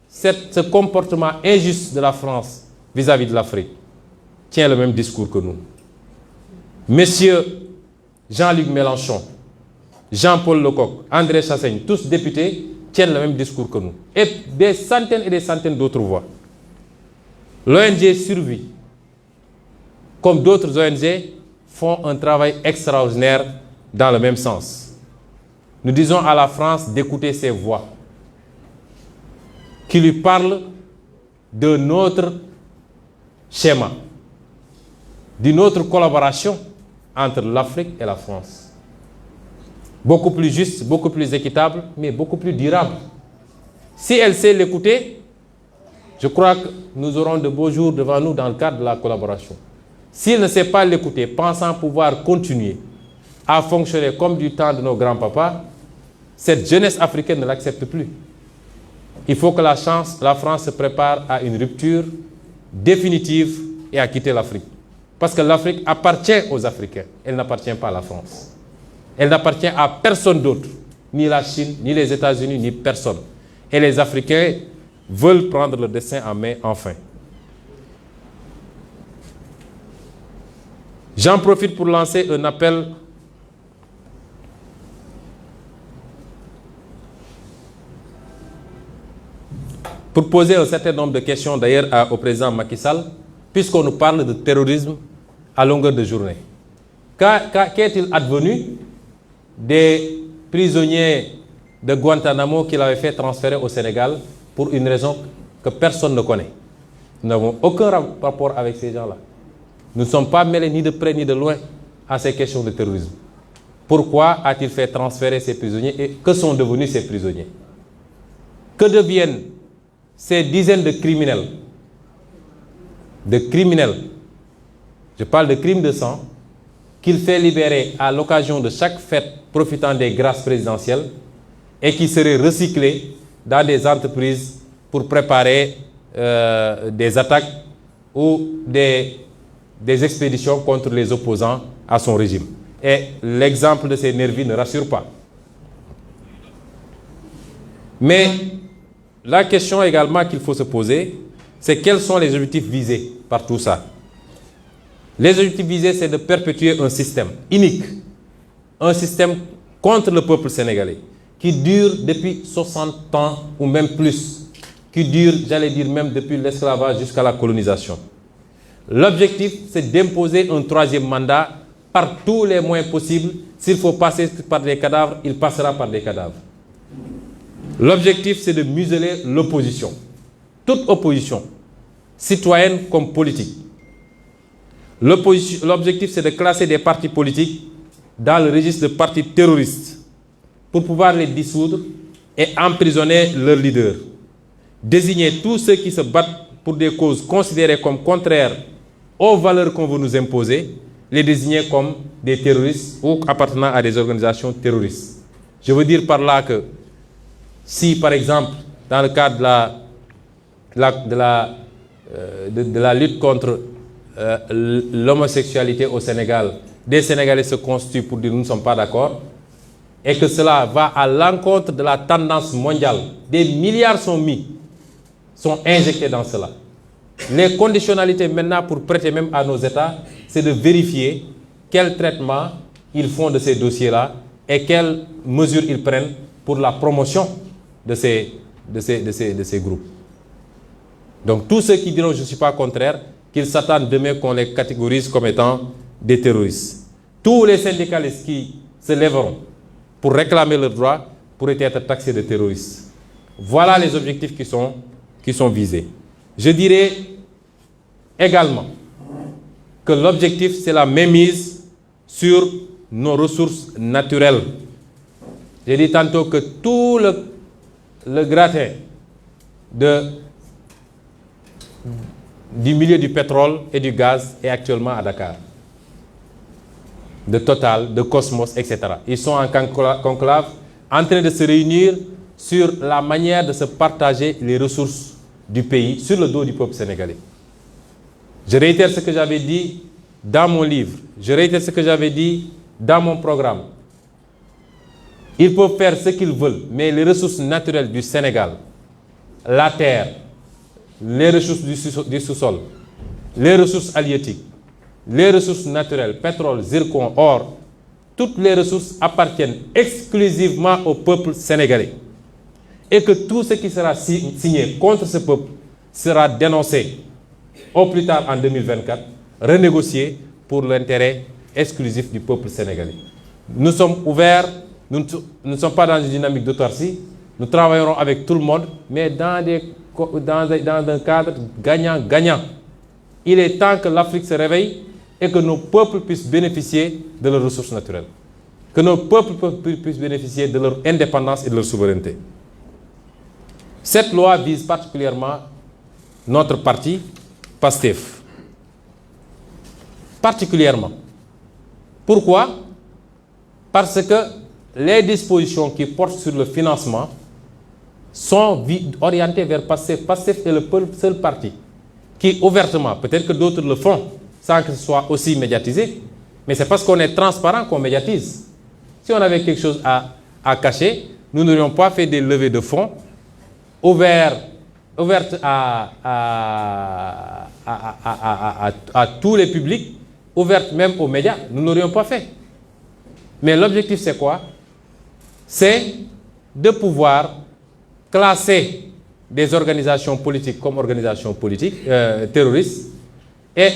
ce comportement injuste de la France vis-à-vis de l'Afrique, tient le même discours que nous. Messieurs Jean-Luc Mélenchon, Jean-Paul Lecoq, André Chassaigne, tous députés, tiennent le même discours que nous. Et des centaines d'autres voix. L'ONG Survie, comme d'autres ONG, font un travail extraordinaire dans le même sens. Nous disons à la France d'écouter ces voix qui lui parlent de notre schéma, d'une autre collaboration entre l'Afrique et la France. Beaucoup plus juste, beaucoup plus équitable, mais beaucoup plus durable. Si elle sait l'écouter, je crois que nous aurons de beaux jours devant nous dans le cadre de la collaboration. S'il ne sait pas l'écouter, pensant pouvoir continuer à fonctionner comme du temps de nos grands-papas, cette jeunesse africaine ne l'accepte plus. Il faut que la France se prépare à une rupture définitive et à quitter l'Afrique. Parce que l'Afrique appartient aux Africains, elle n'appartient pas à la France. Elle n'appartient à personne d'autre, ni la Chine, ni les États-Unis, ni personne. Et les Africains veulent prendre le destin en main enfin. J'en profite pour lancer un appel pour poser un certain nombre de questions d'ailleurs au président Macky Sall, puisqu'on nous parle de terrorisme à longueur de journée. Qu'est-il advenu des prisonniers de Guantanamo qu'il avait fait transférer au Sénégal pour une raison que personne ne connaît? Nous n'avons aucun rapport avec ces gens-là. Nous ne sommes pas mêlés ni de près ni de loin à ces questions de terrorisme. Pourquoi a-t-il fait transférer ces prisonniers et que sont devenus ces prisonniers? Que deviennent ces dizaines de criminels? Je parle de crimes de sang, qu'il fait libérer à l'occasion de chaque fête profitant des grâces présidentielles et qui seraient recyclés dans des entreprises pour préparer des attaques ou des expéditions contre les opposants à son régime. Et l'exemple de ces nervis ne rassure pas. Mais la question également qu'il faut se poser, c'est quels sont les objectifs visés par tout ça? Les objectifs visés, c'est de perpétuer un système unique, un système contre le peuple sénégalais, qui dure depuis 60 ans ou même plus, qui dure, j'allais dire même depuis l'esclavage jusqu'à la colonisation. L'objectif, c'est d'imposer un troisième mandat par tous les moyens possibles. S'il faut passer par des cadavres, il passera par des cadavres. L'objectif, c'est de museler l'opposition. Toute opposition, citoyenne comme politique. L'objectif, c'est de classer des partis politiques dans le registre de partis terroristes pour pouvoir les dissoudre et emprisonner leurs leaders. Désigner tous ceux qui se battent pour des causes considérées comme contraires aux valeurs qu'on veut nous imposer, les désigner comme des terroristes ou appartenant à des organisations terroristes. Je veux dire par là que si, par exemple, dans le cadre de la lutte contre l'homosexualité au Sénégal, des Sénégalais se constituent pour dire nous ne sommes pas d'accord, et que cela va à l'encontre de la tendance mondiale, des milliards sont injectés dans cela. Les conditionnalités maintenant pour prêter même à nos États, c'est de vérifier quel traitement ils font de ces dossiers-là et quelles mesures ils prennent pour la promotion de ces groupes. Donc tous ceux qui diront je ne suis pas contraire, qu'ils s'attendent demain qu'on les catégorise comme étant des terroristes. Tous les syndicalistes qui se lèveront pour réclamer leurs droits pourraient être taxés de terroristes. Voilà les objectifs qui sont visés. Je dirais également que l'objectif, c'est la mainmise sur nos ressources naturelles. J'ai dit tantôt que tout le gratin du milieu du pétrole et du gaz est actuellement à Dakar. De Total, de Cosmos, etc. Ils sont en conclave en train de se réunir sur la manière de se partager les ressources du pays sur le dos du peuple sénégalais. Je réitère ce que j'avais dit dans mon livre, je réitère ce que j'avais dit dans mon programme. Ils peuvent faire ce qu'ils veulent, mais les ressources naturelles du Sénégal, la terre, les ressources du sous-sol, les ressources halieutiques, les ressources naturelles, pétrole, zircon, or, toutes les ressources appartiennent exclusivement au peuple sénégalais. Et que tout ce qui sera signé contre ce peuple sera dénoncé au plus tard en 2024, renégocié pour l'intérêt exclusif du peuple sénégalais. Nous sommes ouverts, nous ne sommes pas dans une dynamique d'autarcie, nous travaillerons avec tout le monde, mais dans un cadre gagnant-gagnant. Il est temps que l'Afrique se réveille et que nos peuples puissent bénéficier de leurs ressources naturelles. Que nos peuples puissent bénéficier de leur indépendance et de leur souveraineté. Cette loi vise particulièrement notre parti, PASTEF. Particulièrement. Pourquoi? Parce que les dispositions qui portent sur le financement sont orientées vers PASTEF. PASTEF est le seul parti qui, ouvertement, peut-être que d'autres le font, sans que ce soit aussi médiatisé, mais c'est parce qu'on est transparent qu'on médiatise. Si on avait quelque chose à cacher, nous n'aurions pas fait des levées de fonds ouvertes à tous les publics, ouvertes même aux médias. Nous n'aurions pas fait. Mais l'objectif, c'est quoi? C'est de pouvoir classer des organisations politiques comme organisations politiques terroristes et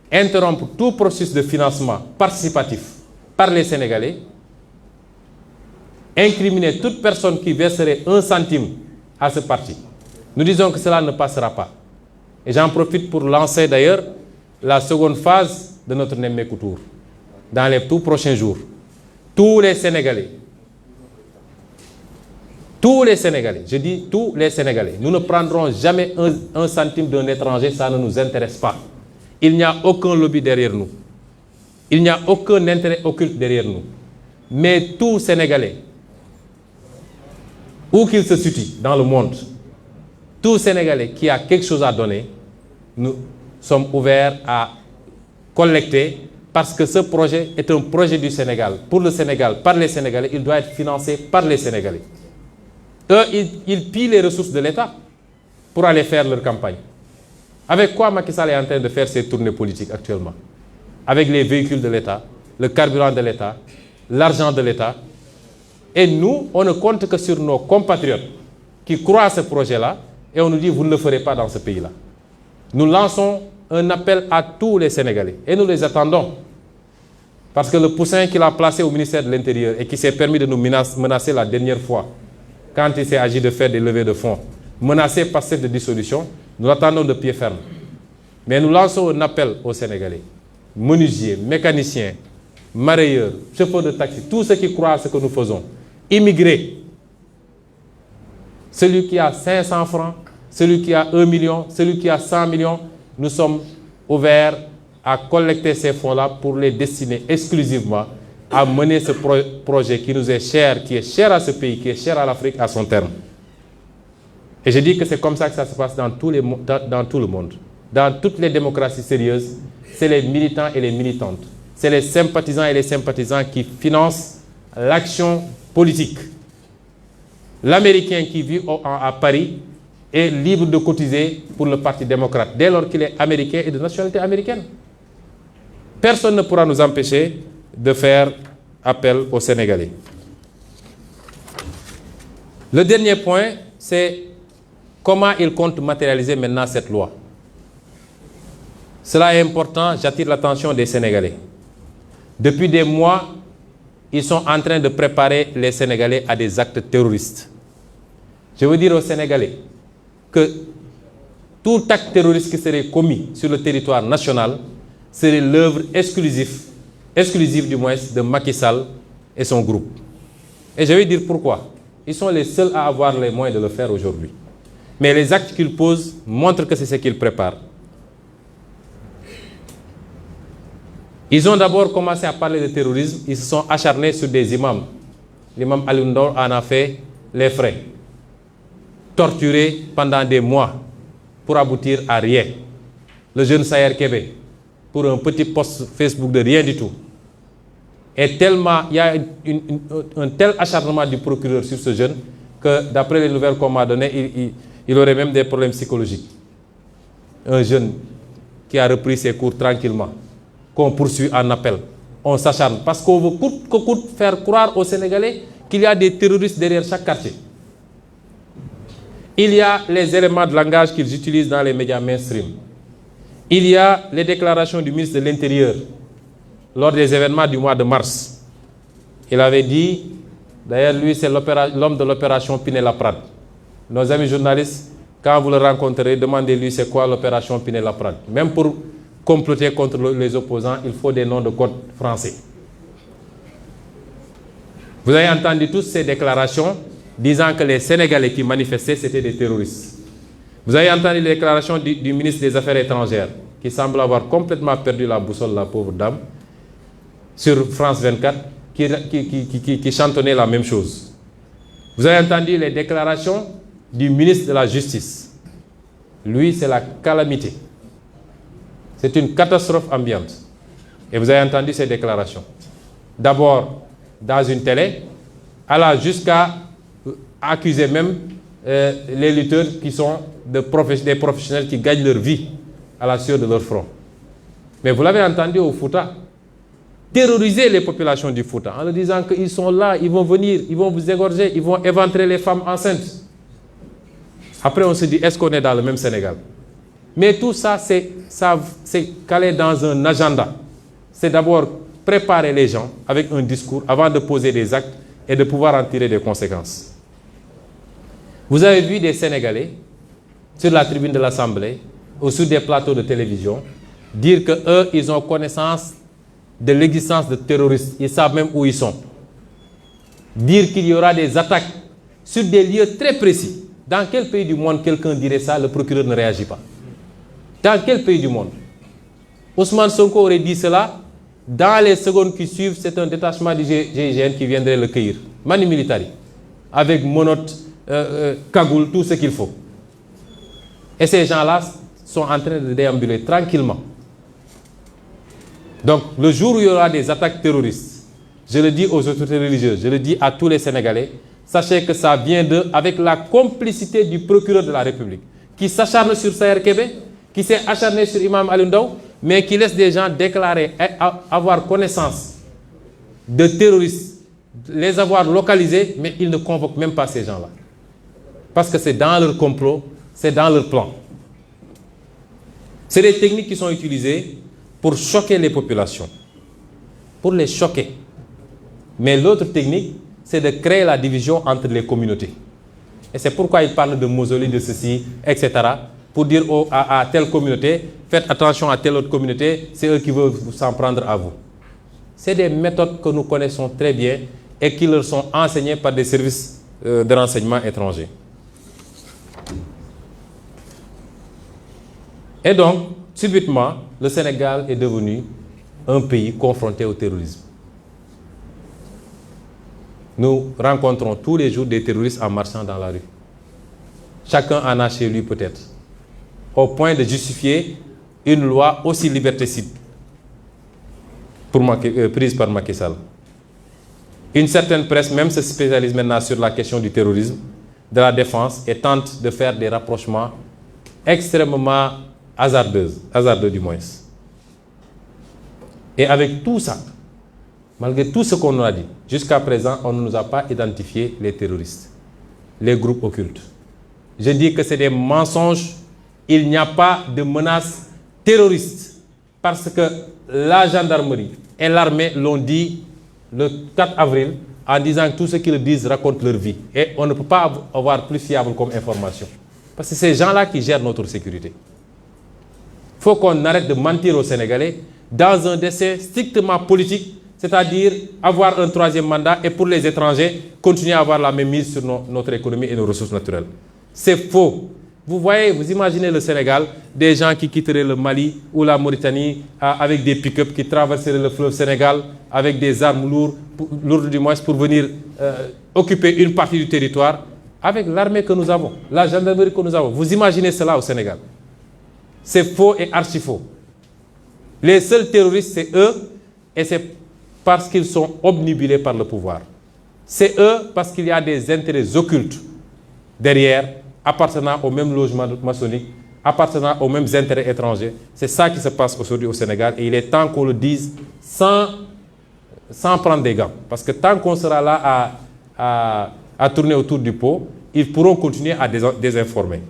interrompre tout processus de financement participatif par les Sénégalais, incriminer toute personne qui verserait 1 centime à ce parti. Nous disons que cela ne passera pas. Et j'en profite pour lancer d'ailleurs la seconde phase de notre Nemmekou Tour. Dans les tout prochains jours, tous les Sénégalais, je dis tous les Sénégalais, nous ne prendrons jamais un centime d'un étranger, ça ne nous intéresse pas. Il n'y a aucun lobby derrière nous. Il n'y a aucun intérêt occulte derrière nous. Mais tout Sénégalais, où qu'il se situe dans le monde, tout Sénégalais qui a quelque chose à donner, nous sommes ouverts à collecter parce que ce projet est un projet du Sénégal. Pour le Sénégal, par les Sénégalais, il doit être financé par les Sénégalais. Eux, ils pillent les ressources de l'État pour aller faire leur campagne. Avec quoi Macky Sall est en train de faire ses tournées politiques actuellement? Avec les véhicules de l'État, le carburant de l'État, l'argent de l'État. Et nous, on ne compte que sur nos compatriotes qui croient à ce projet-là et on nous dit, vous ne le ferez pas dans ce pays-là. Nous lançons un appel à tous les Sénégalais et nous les attendons. Parce que le poussin qu'il a placé au ministère de l'Intérieur et qui s'est permis de nous menacer la dernière fois, quand il s'est agi de faire des levées de fonds, menacé par cette dissolution, nous l'attendons de pied ferme. Mais nous lançons un appel aux Sénégalais, menuisiers, mécaniciens, marailleurs, chauffeurs de taxi, tous ceux qui croient à ce que nous faisons, immigrés, celui qui a 500 francs, celui qui a 1 million, celui qui a 100 millions, nous sommes ouverts à collecter ces fonds-là pour les destiner exclusivement à mener ce projet qui nous est cher, qui est cher à ce pays, qui est cher à l'Afrique à son terme. Et je dis que c'est comme ça que ça se passe dans tout le monde. Dans toutes les démocraties sérieuses, c'est les militants et les militantes. C'est les sympathisants et les sympathisants qui financent l'action politique. L'Américain qui vit à Paris est libre de cotiser pour le Parti démocrate, dès lors qu'il est américain et de nationalité américaine. Personne ne pourra nous empêcher de faire appel aux Sénégalais. Le dernier point, c'est comment il compte matérialiser maintenant cette loi? Cela est important, j'attire l'attention des Sénégalais. Depuis des mois, ils sont en train de préparer les Sénégalais à des actes terroristes. Je veux dire aux Sénégalais que tout acte terroriste qui serait commis sur le territoire national serait l'œuvre exclusive du moins de Macky Sall et son groupe. Et je vais dire pourquoi. Ils sont les seuls à avoir les moyens de le faire aujourd'hui. Mais les actes qu'ils posent montrent que c'est ce qu'ils préparent. Ils ont d'abord commencé à parler de terrorisme, ils se sont acharnés sur des imams. L'imam Alioune Ndao en a fait les frais. Torturé pendant des mois pour aboutir à rien. Le jeune Sayer Kébé, pour un petit post Facebook de rien du tout. Et tellement, il y a un tel acharnement du procureur sur ce jeune que d'après les nouvelles qu'on m'a données, il aurait même des problèmes psychologiques. Un jeune qui a repris ses cours tranquillement, qu'on poursuit en appel. On s'acharne parce qu'on veut coûte que coûte faire croire aux Sénégalais qu'il y a des terroristes derrière chaque quartier. Il y a les éléments de langage qu'ils utilisent dans les médias mainstream. Il y a les déclarations du ministre de l'Intérieur lors des événements du mois de mars. Il avait dit, d'ailleurs lui c'est l'homme de l'opération Pinet-Laprade. Nos amis journalistes, quand vous le rencontrerez, demandez-lui c'est quoi l'opération Pinet-Laprade. Même pour comploter contre les opposants, il faut des noms de code français. Vous avez entendu toutes ces déclarations disant que les Sénégalais qui manifestaient, c'était des terroristes. Vous avez entendu les déclarations du ministre des Affaires étrangères, qui semble avoir complètement perdu la boussole, la pauvre dame, sur France 24, qui chantonnait la même chose. Vous avez entendu les déclarations du ministre de la Justice. Lui, c'est la calamité. C'est une catastrophe ambiante. Et vous avez entendu ces déclarations. D'abord, dans une télé, allant jusqu'à accuser même les lutteurs qui sont des professionnels qui gagnent leur vie à la sueur de leur front. Mais vous l'avez entendu au Fouta, terroriser les populations du Fouta en leur disant qu'ils sont là, ils vont venir, ils vont vous égorger, ils vont éventrer les femmes enceintes. Après, on se dit, est-ce qu'on est dans le même Sénégal? Mais tout ça, c'est calé dans un agenda. C'est d'abord préparer les gens avec un discours avant de poser des actes et de pouvoir en tirer des conséquences. Vous avez vu des Sénégalais sur la tribune de l'Assemblée ou sur des plateaux de télévision dire qu'eux, ils ont connaissance de l'existence de terroristes. Ils savent même où ils sont. Dire qu'il y aura des attaques sur des lieux très précis. Dans quel pays du monde quelqu'un dirait ça, le procureur ne réagit pas? Dans quel pays du monde? Ousmane Sonko aurait dit cela. Dans les secondes qui suivent, c'est un détachement du GIGN qui viendrait le cueillir. Mani militari. Avec monote, cagoule, tout ce qu'il faut. Et ces gens-là sont en train de déambuler tranquillement. Donc, le jour où il y aura des attaques terroristes, je le dis aux autorités religieuses, je le dis à tous les Sénégalais, sachez que ça vient d'eux avec la complicité du procureur de la République, qui s'acharne sur Sayer Kébé, qui s'est acharné sur Imam Alioune Ndao, mais qui laisse des gens déclarer avoir connaissance de terroristes, les avoir localisés, mais ils ne convoquent même pas ces gens-là. Parce que c'est dans leur complot, c'est dans leur plan. C'est des techniques qui sont utilisées pour choquer les populations, pour les choquer. Mais l'autre technique, c'est de créer la division entre les communautés. Et c'est pourquoi ils parlent de mausolée, de ceci, etc. Pour dire à telle communauté, faites attention à telle autre communauté, c'est eux qui veulent s'en prendre à vous. C'est des méthodes que nous connaissons très bien et qui leur sont enseignées par des services de renseignement étrangers. Et donc, subitement, le Sénégal est devenu un pays confronté au terrorisme. Nous rencontrons tous les jours des terroristes en marchant dans la rue. Chacun en a chez lui peut-être. Au point de justifier une loi aussi liberticide prise par Macky Sall. Une certaine presse même se spécialise maintenant sur la question du terrorisme, de la défense, et tente de faire des rapprochements extrêmement hasardeux du moins. Et avec tout ça, malgré tout ce qu'on a dit, jusqu'à présent, on ne nous a pas identifié les terroristes, les groupes occultes. je dis que c'est des mensonges. Il n'y a pas de menace terroriste parce que la gendarmerie et l'armée l'ont dit le 4 avril en disant que tout ce qu'ils disent raconte leur vie. Et on ne peut pas avoir plus fiable comme information. Parce que c'est ces gens-là qui gèrent notre sécurité. Il faut qu'on arrête de mentir aux Sénégalais dans un dessein strictement politique, c'est-à-dire avoir un troisième mandat et pour les étrangers, continuer à avoir la même mise sur notre économie et nos ressources naturelles. C'est faux. Vous voyez, vous imaginez le Sénégal, des gens qui quitteraient le Mali ou la Mauritanie avec des pick-up qui traverseraient le fleuve Sénégal avec des armes lourdes du moins pour venir occuper une partie du territoire avec l'armée que nous avons, la gendarmerie que nous avons. Vous imaginez cela au Sénégal? C'est faux et archi faux. Les seuls terroristes, c'est eux, et c'est parce qu'ils sont obnubilés par le pouvoir. C'est eux parce qu'il y a des intérêts occultes derrière, appartenant au même logement maçonnique, appartenant aux mêmes intérêts étrangers. C'est ça qui se passe aujourd'hui au Sénégal et il est temps qu'on le dise sans prendre des gants. Parce que tant qu'on sera là à tourner autour du pot, ils pourront continuer à désinformer.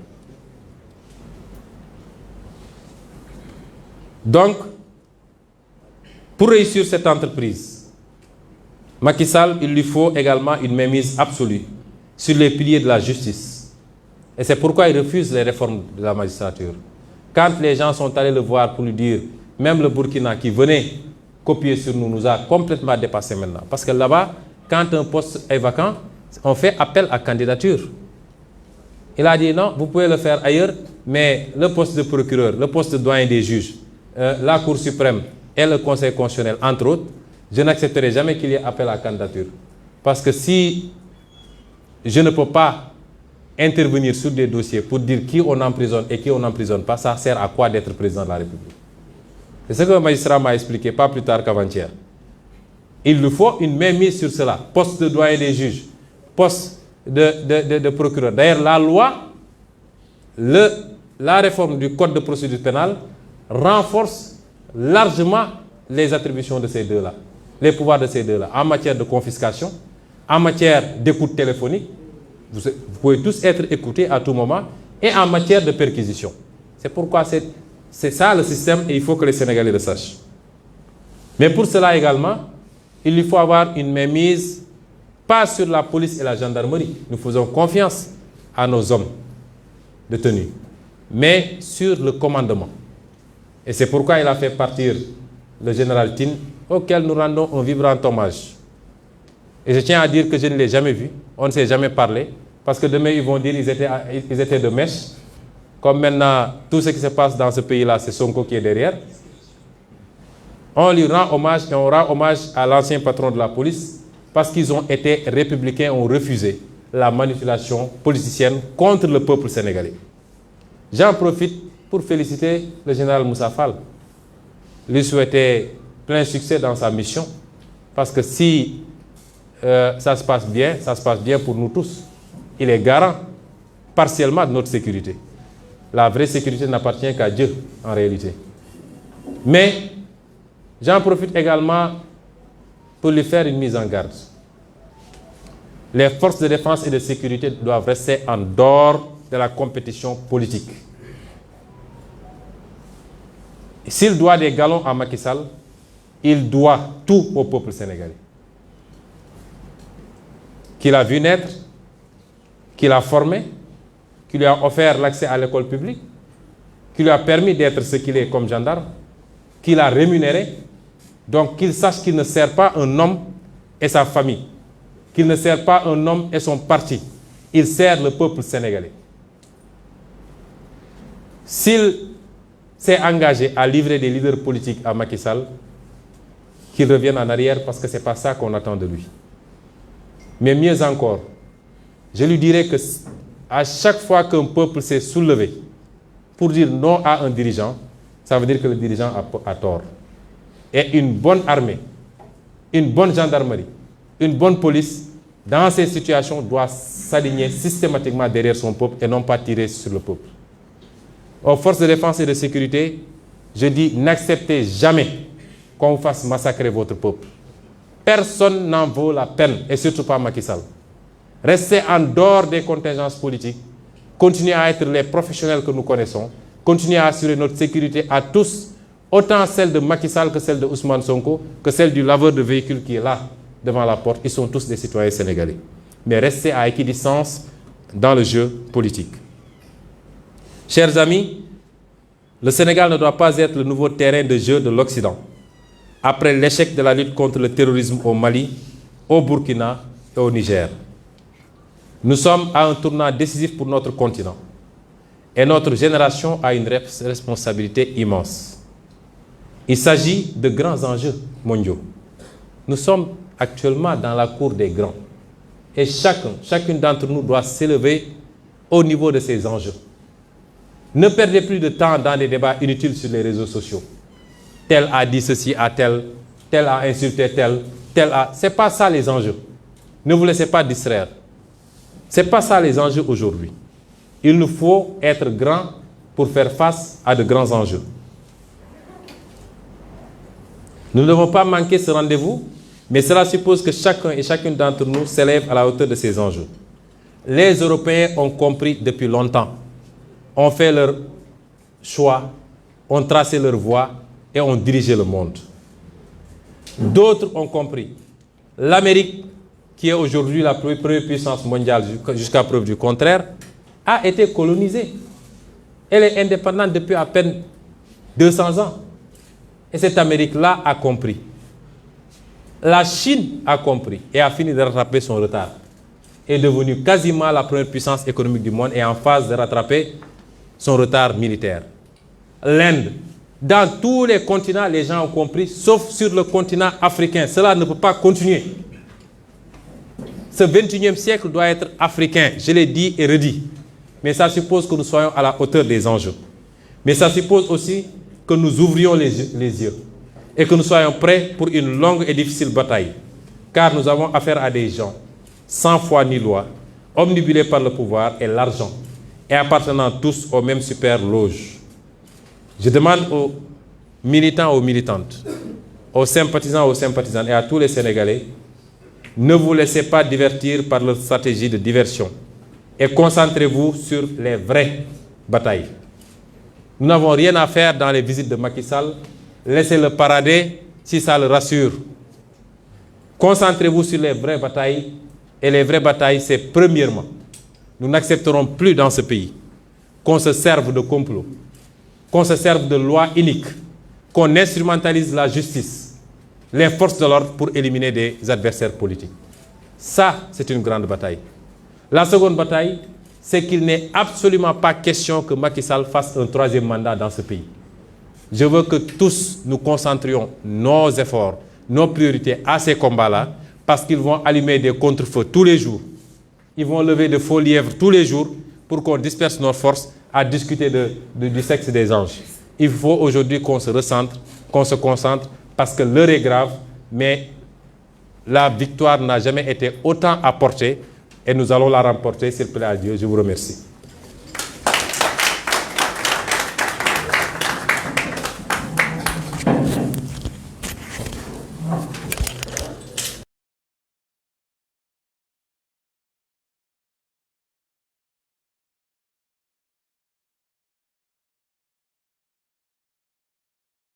Donc, pour réussir cette entreprise, Macky Sall, il lui faut également une mainmise absolue sur les piliers de la justice. Et c'est pourquoi il refuse les réformes de la magistrature. Quand les gens sont allés le voir pour lui dire, même le Burkina qui venait copier sur nous a complètement dépassé maintenant. Parce que là-bas, quand un poste est vacant, on fait appel à candidature. Il a dit non, vous pouvez le faire ailleurs, mais le poste de procureur, le poste de doyen des juges, la Cour suprême et le Conseil constitutionnel, entre autres, je n'accepterai jamais qu'il y ait appel à candidature. Parce que si je ne peux pas intervenir sur des dossiers pour dire qui on emprisonne et qui on n'emprisonne pas, ça sert à quoi d'être président de la République? C'est ce que le magistrat m'a expliqué pas plus tard qu'avant-hier. Il lui faut une mainmise sur cela. Poste de doyen des juges, poste de procureur. D'ailleurs, la loi, la réforme du code de procédure pénale renforce largement les attributions de ces deux-là, les pouvoirs de ces deux-là, en matière de confiscation, en matière d'écoute téléphonique. Vous pouvez tous être écoutés à tout moment, et en matière de perquisition. C'est pourquoi c'est ça le système et il faut que les Sénégalais le sachent. Mais pour cela également, il lui faut avoir une mainmise, pas sur la police et la gendarmerie. Nous faisons confiance à nos hommes de tenue, mais sur le commandement. Et c'est pourquoi il a fait partir le général Tine, auquel nous rendons un vibrant hommage. Et je tiens à dire que je ne l'ai jamais vu, on ne s'est jamais parlé, parce que demain ils vont dire qu'ils étaient de mèche. Comme maintenant, tout ce qui se passe dans ce pays-là, c'est Sonko qui est derrière. On lui rend hommage et on rend hommage à l'ancien patron de la police, parce qu'ils ont été républicains, ont refusé la manipulation politicienne contre le peuple sénégalais. J'en profite pour féliciter le général Moussa Fall, lui souhaiter plein succès dans sa mission, parce que si ça se passe bien pour nous tous. Il est garant partiellement de notre sécurité. La vraie sécurité n'appartient qu'à Dieu, en réalité. Mais j'en profite également pour lui faire une mise en garde. Les forces de défense et de sécurité doivent rester en dehors de la compétition politique. S'il doit des galons à Macky Sall, il doit tout au peuple sénégalais. Qu'il a vu naître, qu'il a formé, qui lui a offert l'accès à l'école publique, qui lui a permis d'être ce qu'il est comme gendarme, qu'il a rémunéré, donc qu'il sache qu'il ne sert pas un homme et sa famille, qu'il ne sert pas un homme et son parti, il sert le peuple sénégalais. S'il s'est engagé à livrer des leaders politiques à Macky Sall, qu'il revienne en arrière parce que ce n'est pas ça qu'on attend de lui. Mais mieux encore, je lui dirais que à chaque fois qu'un peuple s'est soulevé pour dire non à un dirigeant, ça veut dire que le dirigeant a tort. Et une bonne armée, une bonne gendarmerie, une bonne police, dans ces situations, doit s'aligner systématiquement derrière son peuple et non pas tirer sur le peuple. Aux forces de défense et de sécurité, je dis n'acceptez jamais qu'on vous fasse massacrer votre peuple. Personne n'en vaut la peine, et surtout pas Macky Sall. Restez en dehors des contingences politiques. continuer à être les professionnels que nous connaissons, continuer à assurer notre sécurité à tous, autant celle de Macky Sall que celle de Ousmane Sonko, que celle du laveur de véhicules qui est là, devant la porte. Ils sont tous des citoyens sénégalais. Mais rester à équidistance dans le jeu politique. Chers amis, le Sénégal ne doit pas être le nouveau terrain de jeu de l'Occident, après l'échec de la lutte contre le terrorisme au Mali, au Burkina et au Niger. Nous sommes à un tournant décisif pour notre continent et notre génération a une responsabilité immense. Il s'agit de grands enjeux mondiaux. Nous sommes actuellement dans la cour des grands et chacune d'entre nous doit s'élever au niveau de ces enjeux. Ne perdez plus de temps dans des débats inutiles sur les réseaux sociaux. Tel a dit ceci à tel, tel a insulté tel a... Ce n'est pas ça les enjeux. Ne vous laissez pas distraire. Ce n'est pas ça les enjeux aujourd'hui. Il nous faut être grands pour faire face à de grands enjeux. Nous ne devons pas manquer ce rendez-vous, mais cela suppose que chacun et chacune d'entre nous s'élève à la hauteur de ces enjeux. Les Européens ont compris depuis longtemps, ont fait leur choix, ont tracé leur voie et ont dirigé le monde. D'autres ont compris. L'Amérique, qui est aujourd'hui la première puissance mondiale jusqu'à preuve du contraire, a été colonisée. Elle est indépendante depuis à peine 200 ans. Et cette Amérique-là a compris. La Chine a compris et a fini de rattraper son retard. Est devenue quasiment la première puissance économique du monde et en phase de rattraper son retard militaire. L'Inde. Dans tous les continents, les gens ont compris, sauf sur le continent africain. Cela ne peut pas continuer. Ce 21e siècle doit être africain, je l'ai dit et redit. Mais ça suppose que nous soyons à la hauteur des enjeux. Mais ça suppose aussi que nous ouvrions les yeux et que nous soyons prêts pour une longue et difficile bataille. Car nous avons affaire à des gens sans foi ni loi, omnibulés par le pouvoir et l'argent, et appartenant tous aux mêmes super loges. Je demande aux militants, aux militantes, aux sympathisants, aux sympathisantes et à tous les Sénégalais, ne vous laissez pas divertir par leur stratégie de diversion et concentrez-vous sur les vraies batailles. Nous n'avons rien à faire dans les visites de Macky Sall. Laissez-le parader si ça le rassure. Concentrez-vous sur les vraies batailles. Et les vraies batailles, c'est premièrement, nous n'accepterons plus dans ce pays qu'on se serve de complot, qu'on se serve de lois iniques, qu'on instrumentalise la justice, les forces de l'ordre pour éliminer des adversaires politiques. Ça, c'est une grande bataille. La seconde bataille, c'est qu'il n'est absolument pas question que Macky Sall fasse un troisième mandat dans ce pays. Je veux que tous nous concentrions nos efforts, nos priorités à ces combats-là, parce qu'ils vont allumer des contre-feux tous les jours. Ils vont lever de faux lièvres tous les jours pour qu'on disperse nos forces à discuter du sexe des anges. Il faut aujourd'hui qu'on se recentre, qu'on se concentre, parce que l'heure est grave, mais la victoire n'a jamais été autant apportée et nous allons la remporter, s'il plaît à Dieu. Je vous remercie.